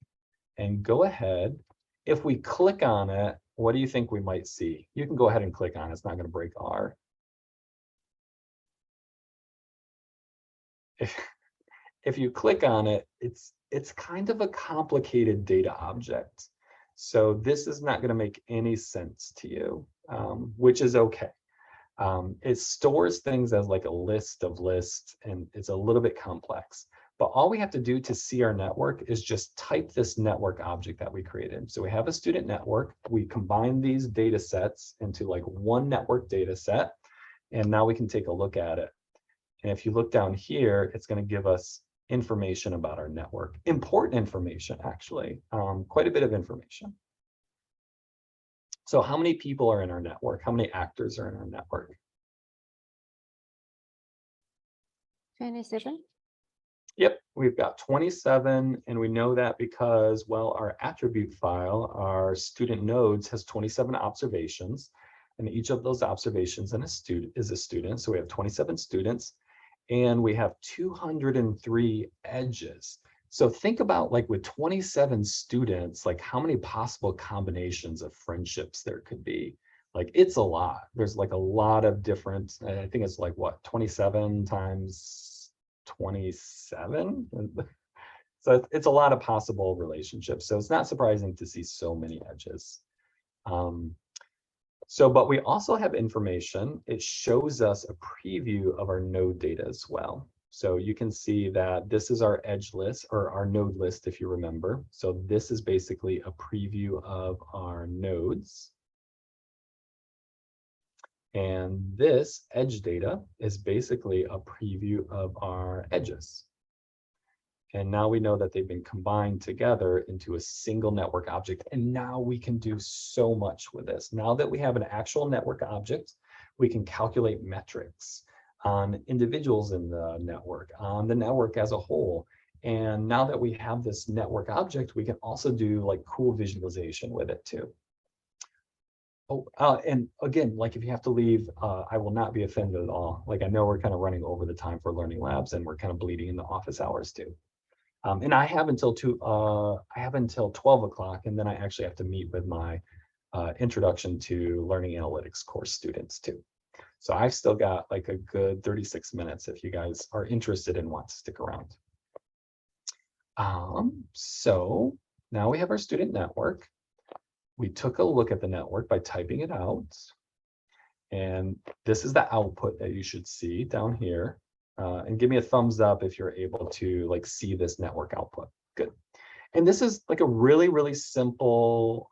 And go ahead, if we click on it, what do you think we might see? You can go ahead and click on it. It's not going to break R. If you click on it, it's kind of a complicated data object. So this is not going to make any sense to you, which is okay. It stores things as like a list of lists, and it's a little bit complex. But all we have to do to see our network is just type this network object that we created. So we have a student network. We combine these data sets into like one network data set, and now we can take a look at it. And if you look down here, it's going to give us information about our network. Important information, actually, quite a bit of information. So how many people are in our network? How many actors are in our network? 27. Yep, we've got 27, and we know that because, well, our attribute file, our student nodes, has 27 observations, and each of those observations is a student. So we have 27 students, and we have 203 edges. So think about like with 27 students, like how many possible combinations of friendships there could be. Like it's a lot. There's like a lot of different, I think it's like what, 27 times 27? So it's a lot of possible relationships. So it's not surprising to see so many edges. But we also have information. It shows us a preview of our node data as well. So you can see that this is our edge list or our node list, if you remember. So this is basically a preview of our nodes. And this edge data is basically a preview of our edges. And now we know that they've been combined together into a single network object. And now we can do so much with this. Now that we have an actual network object, we can calculate metrics on individuals in the network, on the network as a whole. And now that we have this network object, we can also do like cool visualization with it too. Oh, and again, like if you have to leave, I will not be offended at all. Like I know we're kind of running over the time for learning labs and we're kind of bleeding in the office hours too. And I have until 12 o'clock, and then I actually have to meet with my introduction to learning analytics course students too. So I've still got like a good 36 minutes if you guys are interested and want to stick around. So now we have our student network. We took a look at the network by typing it out. And this is the output that you should see down here. And give me a thumbs up if you're able to like see this network output. Good. And this is like a really, really simple,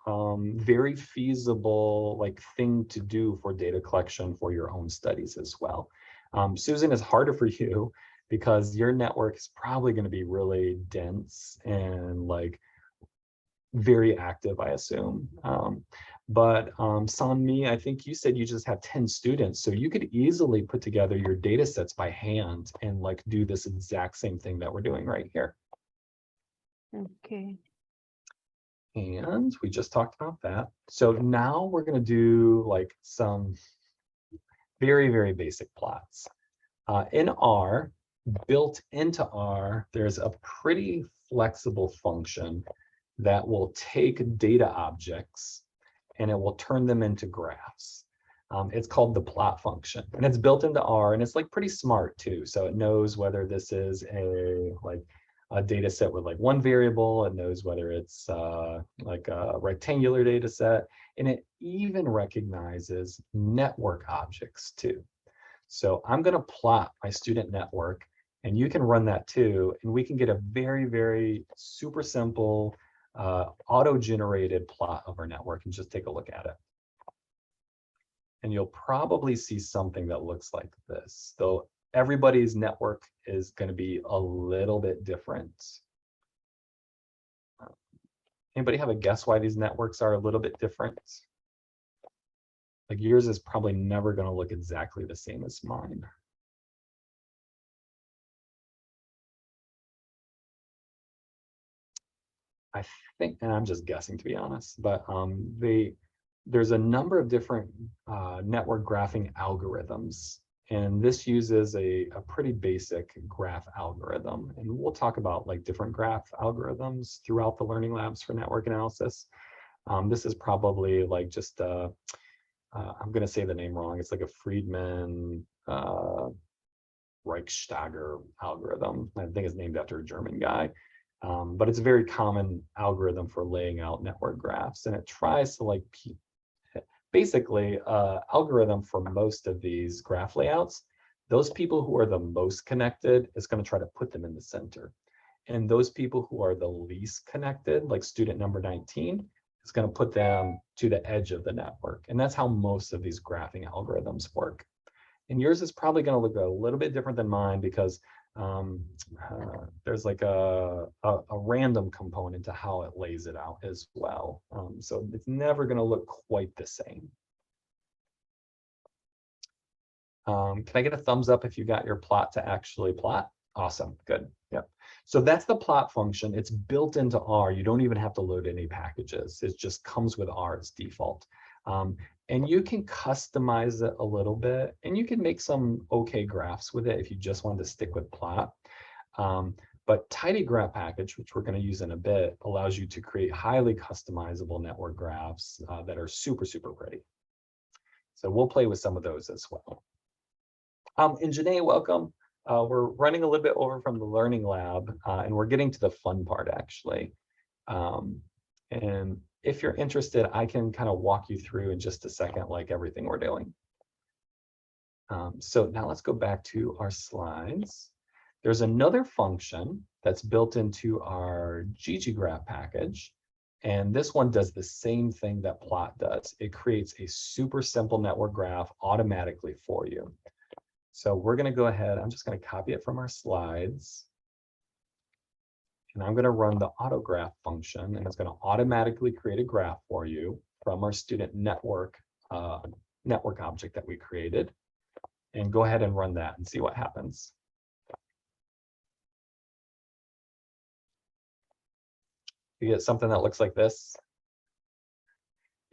very feasible like thing to do for data collection for your own studies as well. Susan, is harder for you because your network is probably going to be really dense and like very active, I assume. But Sanmi, I think you said you just have 10 students, so you could easily put together your data sets by hand and like do this exact same thing that we're doing right here. Okay. And we just talked about that. So now we're going to do like some very, very basic plots. In R, built into R, there's a pretty flexible function that will take data objects and it will turn them into graphs. It's called the plot function, and it's built into R, and it's like pretty smart too. So it knows whether this is a data set with like one variable. It knows whether it's like a rectangular data set, and it even recognizes network objects too. So I'm going to plot my student network, and you can run that too, and we can get a very, very super simple auto-generated plot of our network, and just take a look at it. And you'll probably see something that looks like this, though everybody's network is going to be a little bit different. Anybody have a guess why these networks are a little bit different? Like yours is probably never going to look exactly the same as mine. I think, and I'm just guessing to be honest, but there's a number of different network graphing algorithms, and this uses a pretty basic graph algorithm. And we'll talk about like different graph algorithms throughout the learning labs for network analysis. This is probably like just I'm going to say the name wrong. It's like a Friedman Reichstager algorithm. I think it's named after a German guy. But it's a very common algorithm for laying out network graphs, and it tries to like basically algorithm for most of these graph layouts. Those people who are the most connected is going to try to put them in the center, and those people who are the least connected, like student number 19, is going to put them to the edge of the network. And that's how most of these graphing algorithms work. And yours is probably going to look a little bit different than mine because there's like a random component to how it lays it out as well. So it's never going to look quite the same. Can I get a thumbs up if you got your plot to actually plot? Awesome, good, yep. So that's the plot function. It's built into R. You don't even have to load any packages. It just comes with R as default. And you can customize it a little bit, and you can make some okay graphs with it if you just want to stick with plot. But But TidyGraph package, which we're going to use in a bit, allows you to create highly customizable network graphs that are super, super pretty. So we'll play with some of those as well. And Janae, welcome. We're running a little bit over from the Learning Lab, and we're getting to the fun part, actually. And if you're interested, I can kind of walk you through in just a second, like everything we're doing. So now let's go back to our slides. There's another function that's built into our gggraph package. And this one does the same thing that plot does. It creates a super simple network graph automatically for you. So we're going to go ahead. I'm just going to copy it from our slides. And I'm going to run the autograph function, and it's going to automatically create a graph for you from our student network object that we created. And go ahead and run that and see what happens. You get something that looks like this.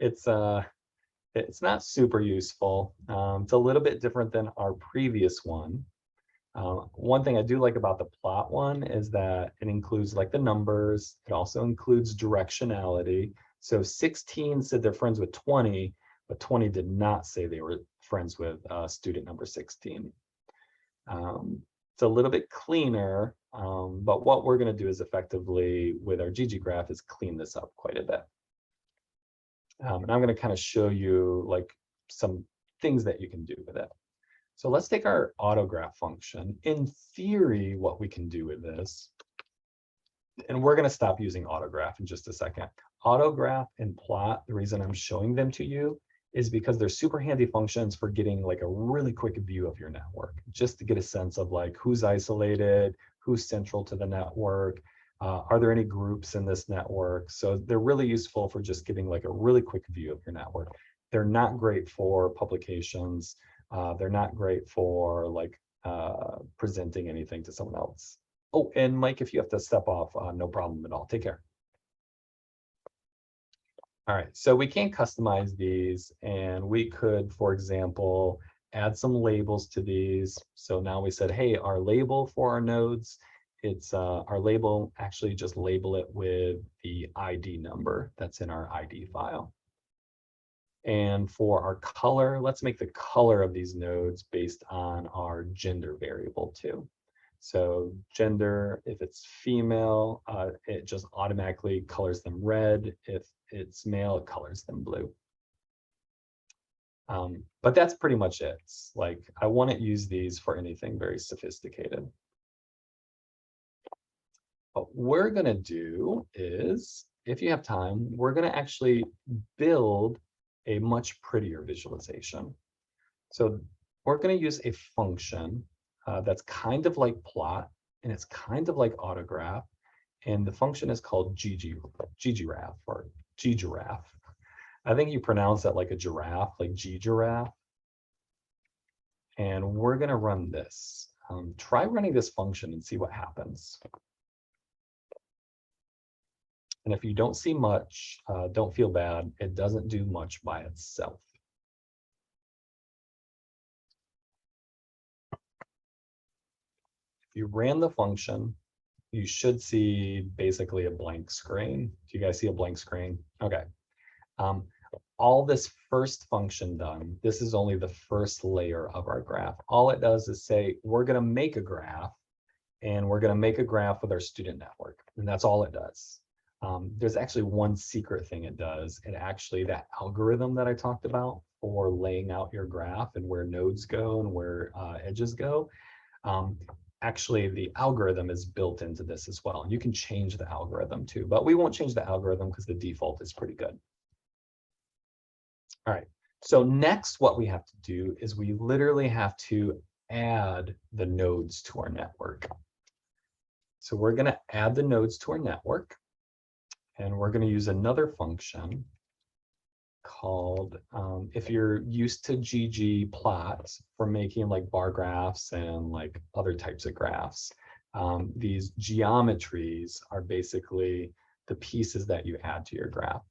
It's not super useful. It's a little bit different than our previous one. One thing I do like about the plot one is that it includes like the numbers. It also includes directionality. So 16 said they're friends with 20, but 20 did not say they were friends with student number 16. It's a little bit cleaner, but what we're going to do is effectively with our gggraph is clean this up quite a bit. And I'm going to kind of show you like some things that you can do with it. So let's take our autograph function. In theory, what we can do with this, and we're going to stop using autograph in just a second. Autograph and plot, the reason I'm showing them to you is because they're super handy functions for getting like a really quick view of your network, just to get a sense of like who's isolated, who's central to the network, are there any groups in this network? So they're really useful for just getting like a really quick view of your network. They're not great for publications. They're not great for like presenting anything to someone else. Oh, and Mike, if you have to step off, no problem at all. Take care. All right, so we can customize these, and we could, for example, add some labels to these. So now we said, hey, our label for our nodes, it's our label, actually just label it with the ID number that's in our ID file. And for our color, let's make the color of these nodes based on our gender variable too. So gender, if it's female, it just automatically colors them red. If it's male, it colors them blue. But that's pretty much it. Like, I wouldn't use these for anything very sophisticated. What we're going to do is, if you have time, we're going to actually build a much prettier visualization. So we're going to use a function that's kind of like plot, and it's kind of like autograph. And the function is called ggiraffe or ggiraffe. I think you pronounce that like a giraffe, like ggiraffe. And we're going to run this. Try running this function and see what happens. And if you don't see much, don't feel bad. It doesn't do much by itself. If you ran the function, you should see basically a blank screen. Do you guys see a blank screen? Okay. All this first function done, this is only the first layer of our graph. All it does is say, we're going to make a graph, and we're going to make a graph with our student network. And that's all it does. There's actually one secret thing it does. It actually, that algorithm that I talked about for laying out your graph and where nodes go and where edges go, actually the algorithm is built into this as well. And you can change the algorithm too, but we won't change the algorithm because the default is pretty good. All right, so next what we have to do is we literally have to add the nodes to our network. So we're going to add the nodes to our network. And we're going to use another function called, if you're used to ggplot for making like bar graphs and like other types of graphs, these geometries are basically the pieces that you add to your graph.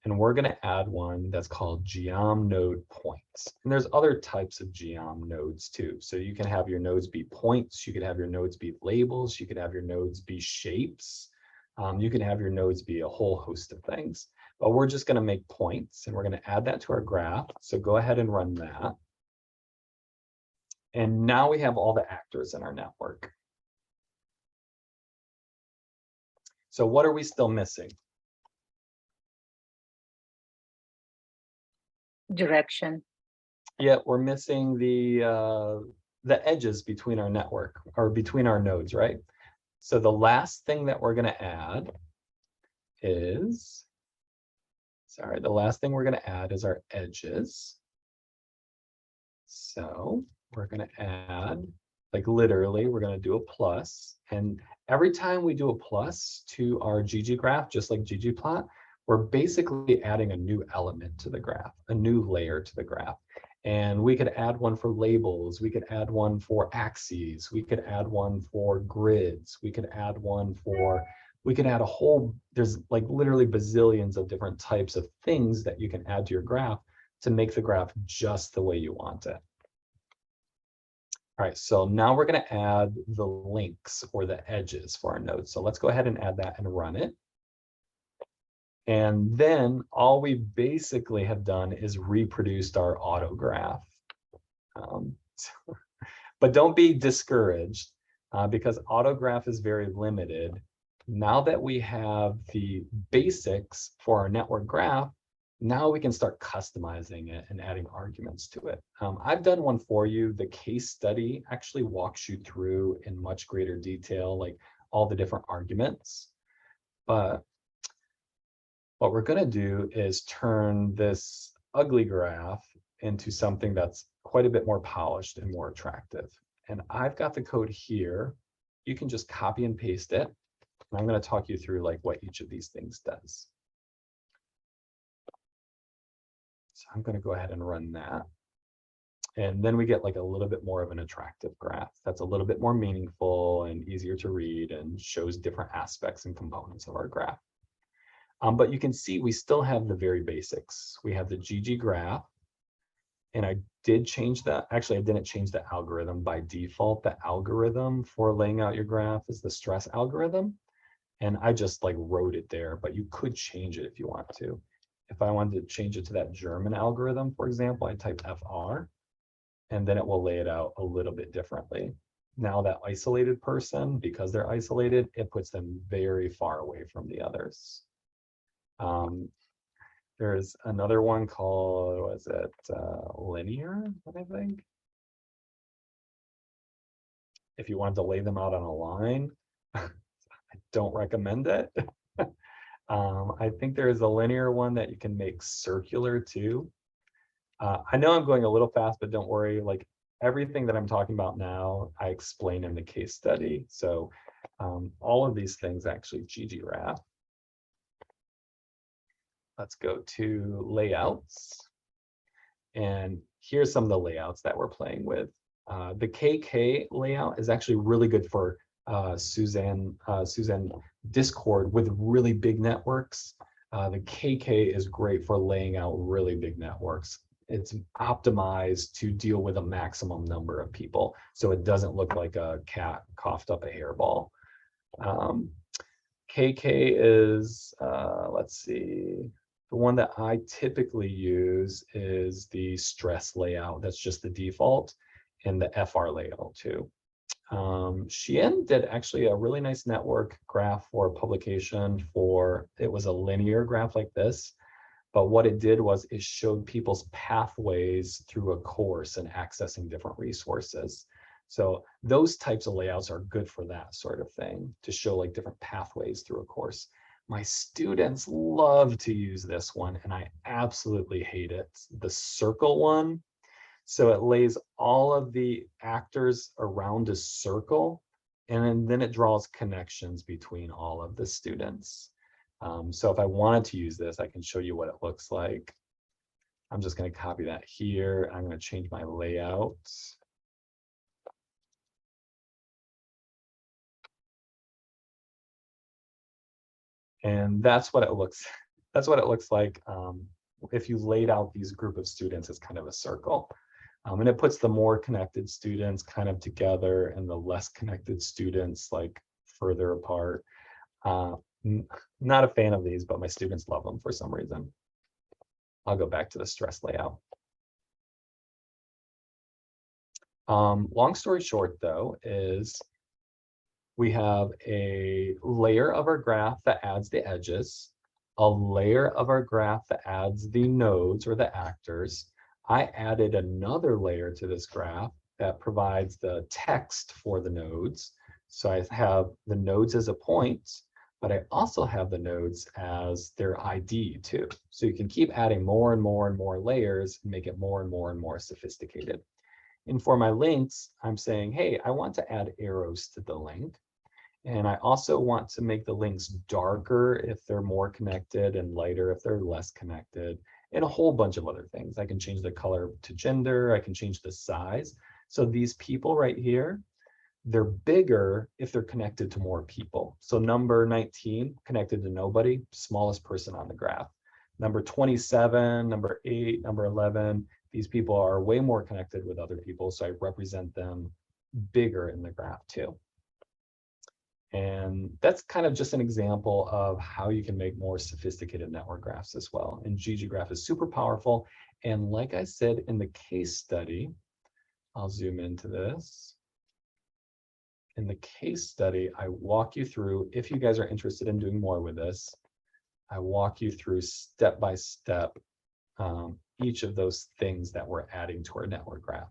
And we're going to add one that's called geom node points. And there's other types of geom nodes too. So you can have your nodes be points. You could have your nodes be labels. You could have your nodes be shapes. You can have your nodes be a whole host of things. But we're just going to make points, and we're going to add that to our graph. So go ahead and run that. And now we have all the actors in our network. So what are we still missing? Direction. Yeah, we're missing the edges between our network, or between our nodes, right? So the last thing that we're going to add is, the last thing we're going to add is our edges. So we're going to add, like literally, we're going to do a plus. And every time we do a plus to our GG graph, just like ggplot, we're basically adding a new element to the graph, a new layer to the graph. And we could add one for labels. We could add one for axes. We could add one for grids. We could add one for, we could add a whole, there's like literally bazillions of different types of things that you can add to your graph to make the graph just the way you want it. All right, so now we're going to add the links or the edges for our nodes. So let's go ahead and add that and run it. And then all we basically have done is reproduced our autograph. But don't be discouraged because autograph is very limited. Now that we have the basics for our network graph, now we can start customizing it and adding arguments to it. I've done one for you. The case study actually walks you through in much greater detail, like all the different arguments. But what we're going to do is turn this ugly graph into something that's quite a bit more polished and more attractive. And I've got the code here. You can just copy and paste it. And I'm going to talk you through like what each of these things does. So I'm going to go ahead and run that. And then we get like a little bit more of an attractive graph that's a little bit more meaningful and easier to read and shows different aspects and components of our graph. But you can see we still have the very basics. We have the GG graph, and I did change that. Actually, I didn't change the algorithm by default. The algorithm for laying out your graph is the stress algorithm. And I just like wrote it there, but you could change it if you want to. If I wanted to change it to that German algorithm, for example, I type FR, and then it will lay it out a little bit differently. Now that isolated person, because they're isolated, it puts them very far away from the others. There's another one called, what is it, linear, I think. If you wanted to lay them out on a line, I don't recommend it. I think there is a linear one that you can make circular too. I know I'm going a little fast, but don't worry, like everything that I'm talking about now, I explain in the case study. So all of these things actually gggraph. Let's go to layouts. And here's some of the layouts that we're playing with. The KK layout is actually really good for Suzanne Discord with really big networks. The KK is great for laying out really big networks. It's optimized to deal with a maximum number of people, so it doesn't look like a cat coughed up a hairball. KK is, let's see, the one that I typically use is the stress layout. That's just the default, and the FR layout too. Xian did actually a really nice network graph for publication for, it was a linear graph like this, but what it did was it showed people's pathways through a course and accessing different resources. So those types of layouts are good for that sort of thing, to show like different pathways through a course. My students love to use this one, and I absolutely hate it. The circle one. So it lays all of the actors around a circle, and then it draws connections between all of the students. So if I wanted to use this, I can show you what it looks like. I'm just going to copy that here. I'm going to change my layout. And that's what it looks that's what it looks like if you laid out these group of students as kind of a circle. And it puts the more connected students kind of together and the less connected students like further apart. Not a fan of these, but my students love them for some reason. I'll go back to the stress layout. Long story short, though, is we have a layer of our graph that adds the edges, a layer of our graph that adds the nodes or the actors. I added another layer to this graph that provides the text for the nodes. So I have the nodes as a point, but I also have the nodes as their ID too. So you can keep adding more and more and more layers and make it more and more and more sophisticated. And for my links, I'm saying, hey, I want to add arrows to the link. And I also want to make the links darker if they're more connected and lighter if they're less connected, and a whole bunch of other things. I can change the color to gender. I can change the size. So these people right here, they're bigger if they're connected to more people. So number 19 connected to nobody, smallest person on the graph. Number 27, number 8, number 11, these people are way more connected with other people. So I represent them bigger in the graph too. And that's kind of just an example of how you can make more sophisticated network graphs as well. And gggraph is super powerful. And like I said in the case study, I'll zoom into this. In the case study, I walk you through, if you guys are interested in doing more with this, I walk you through step by step each of those things that we're adding to our network graph.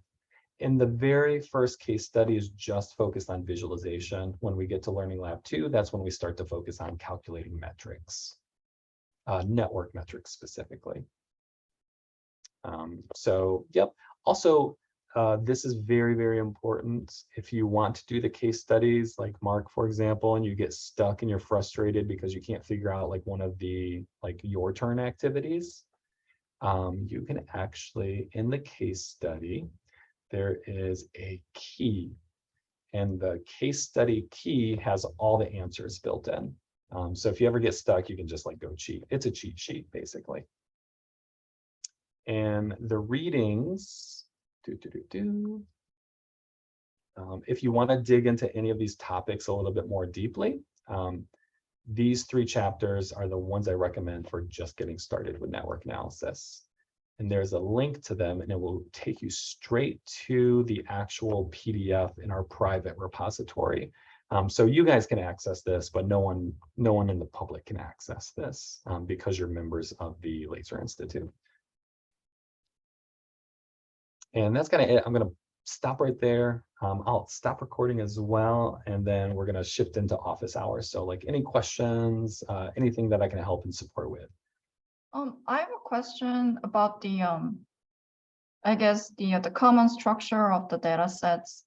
In the very first case study is just focused on visualization. When we get to Learning Lab 2, that's when we start to focus on calculating metrics, network metrics specifically. So, yep. Also, this is very, very important. If you want to do the case studies like Mark, for example, and you get stuck and you're frustrated because you can't figure out like one of the your turn activities, you can actually, in the case study, there is a key, and the case study key has all the answers built in. So if you ever get stuck, you can just go cheat. It's a cheat sheet, basically. And the readings, if you want to dig into any of these topics a little bit more deeply, these 3 chapters are the ones I recommend for just getting started with network analysis. And there's a link to them, and it will take you straight to the actual PDF in our private repository. So you guys can access this, but no one in the public can access this because you're members of the Laser Institute. And that's kind of it. I'm going to stop right there. I'll stop recording as well, and then we're going to shift into office hours. So any questions, anything that I can help and support with? I have a question about the I guess the common structure of the data sets.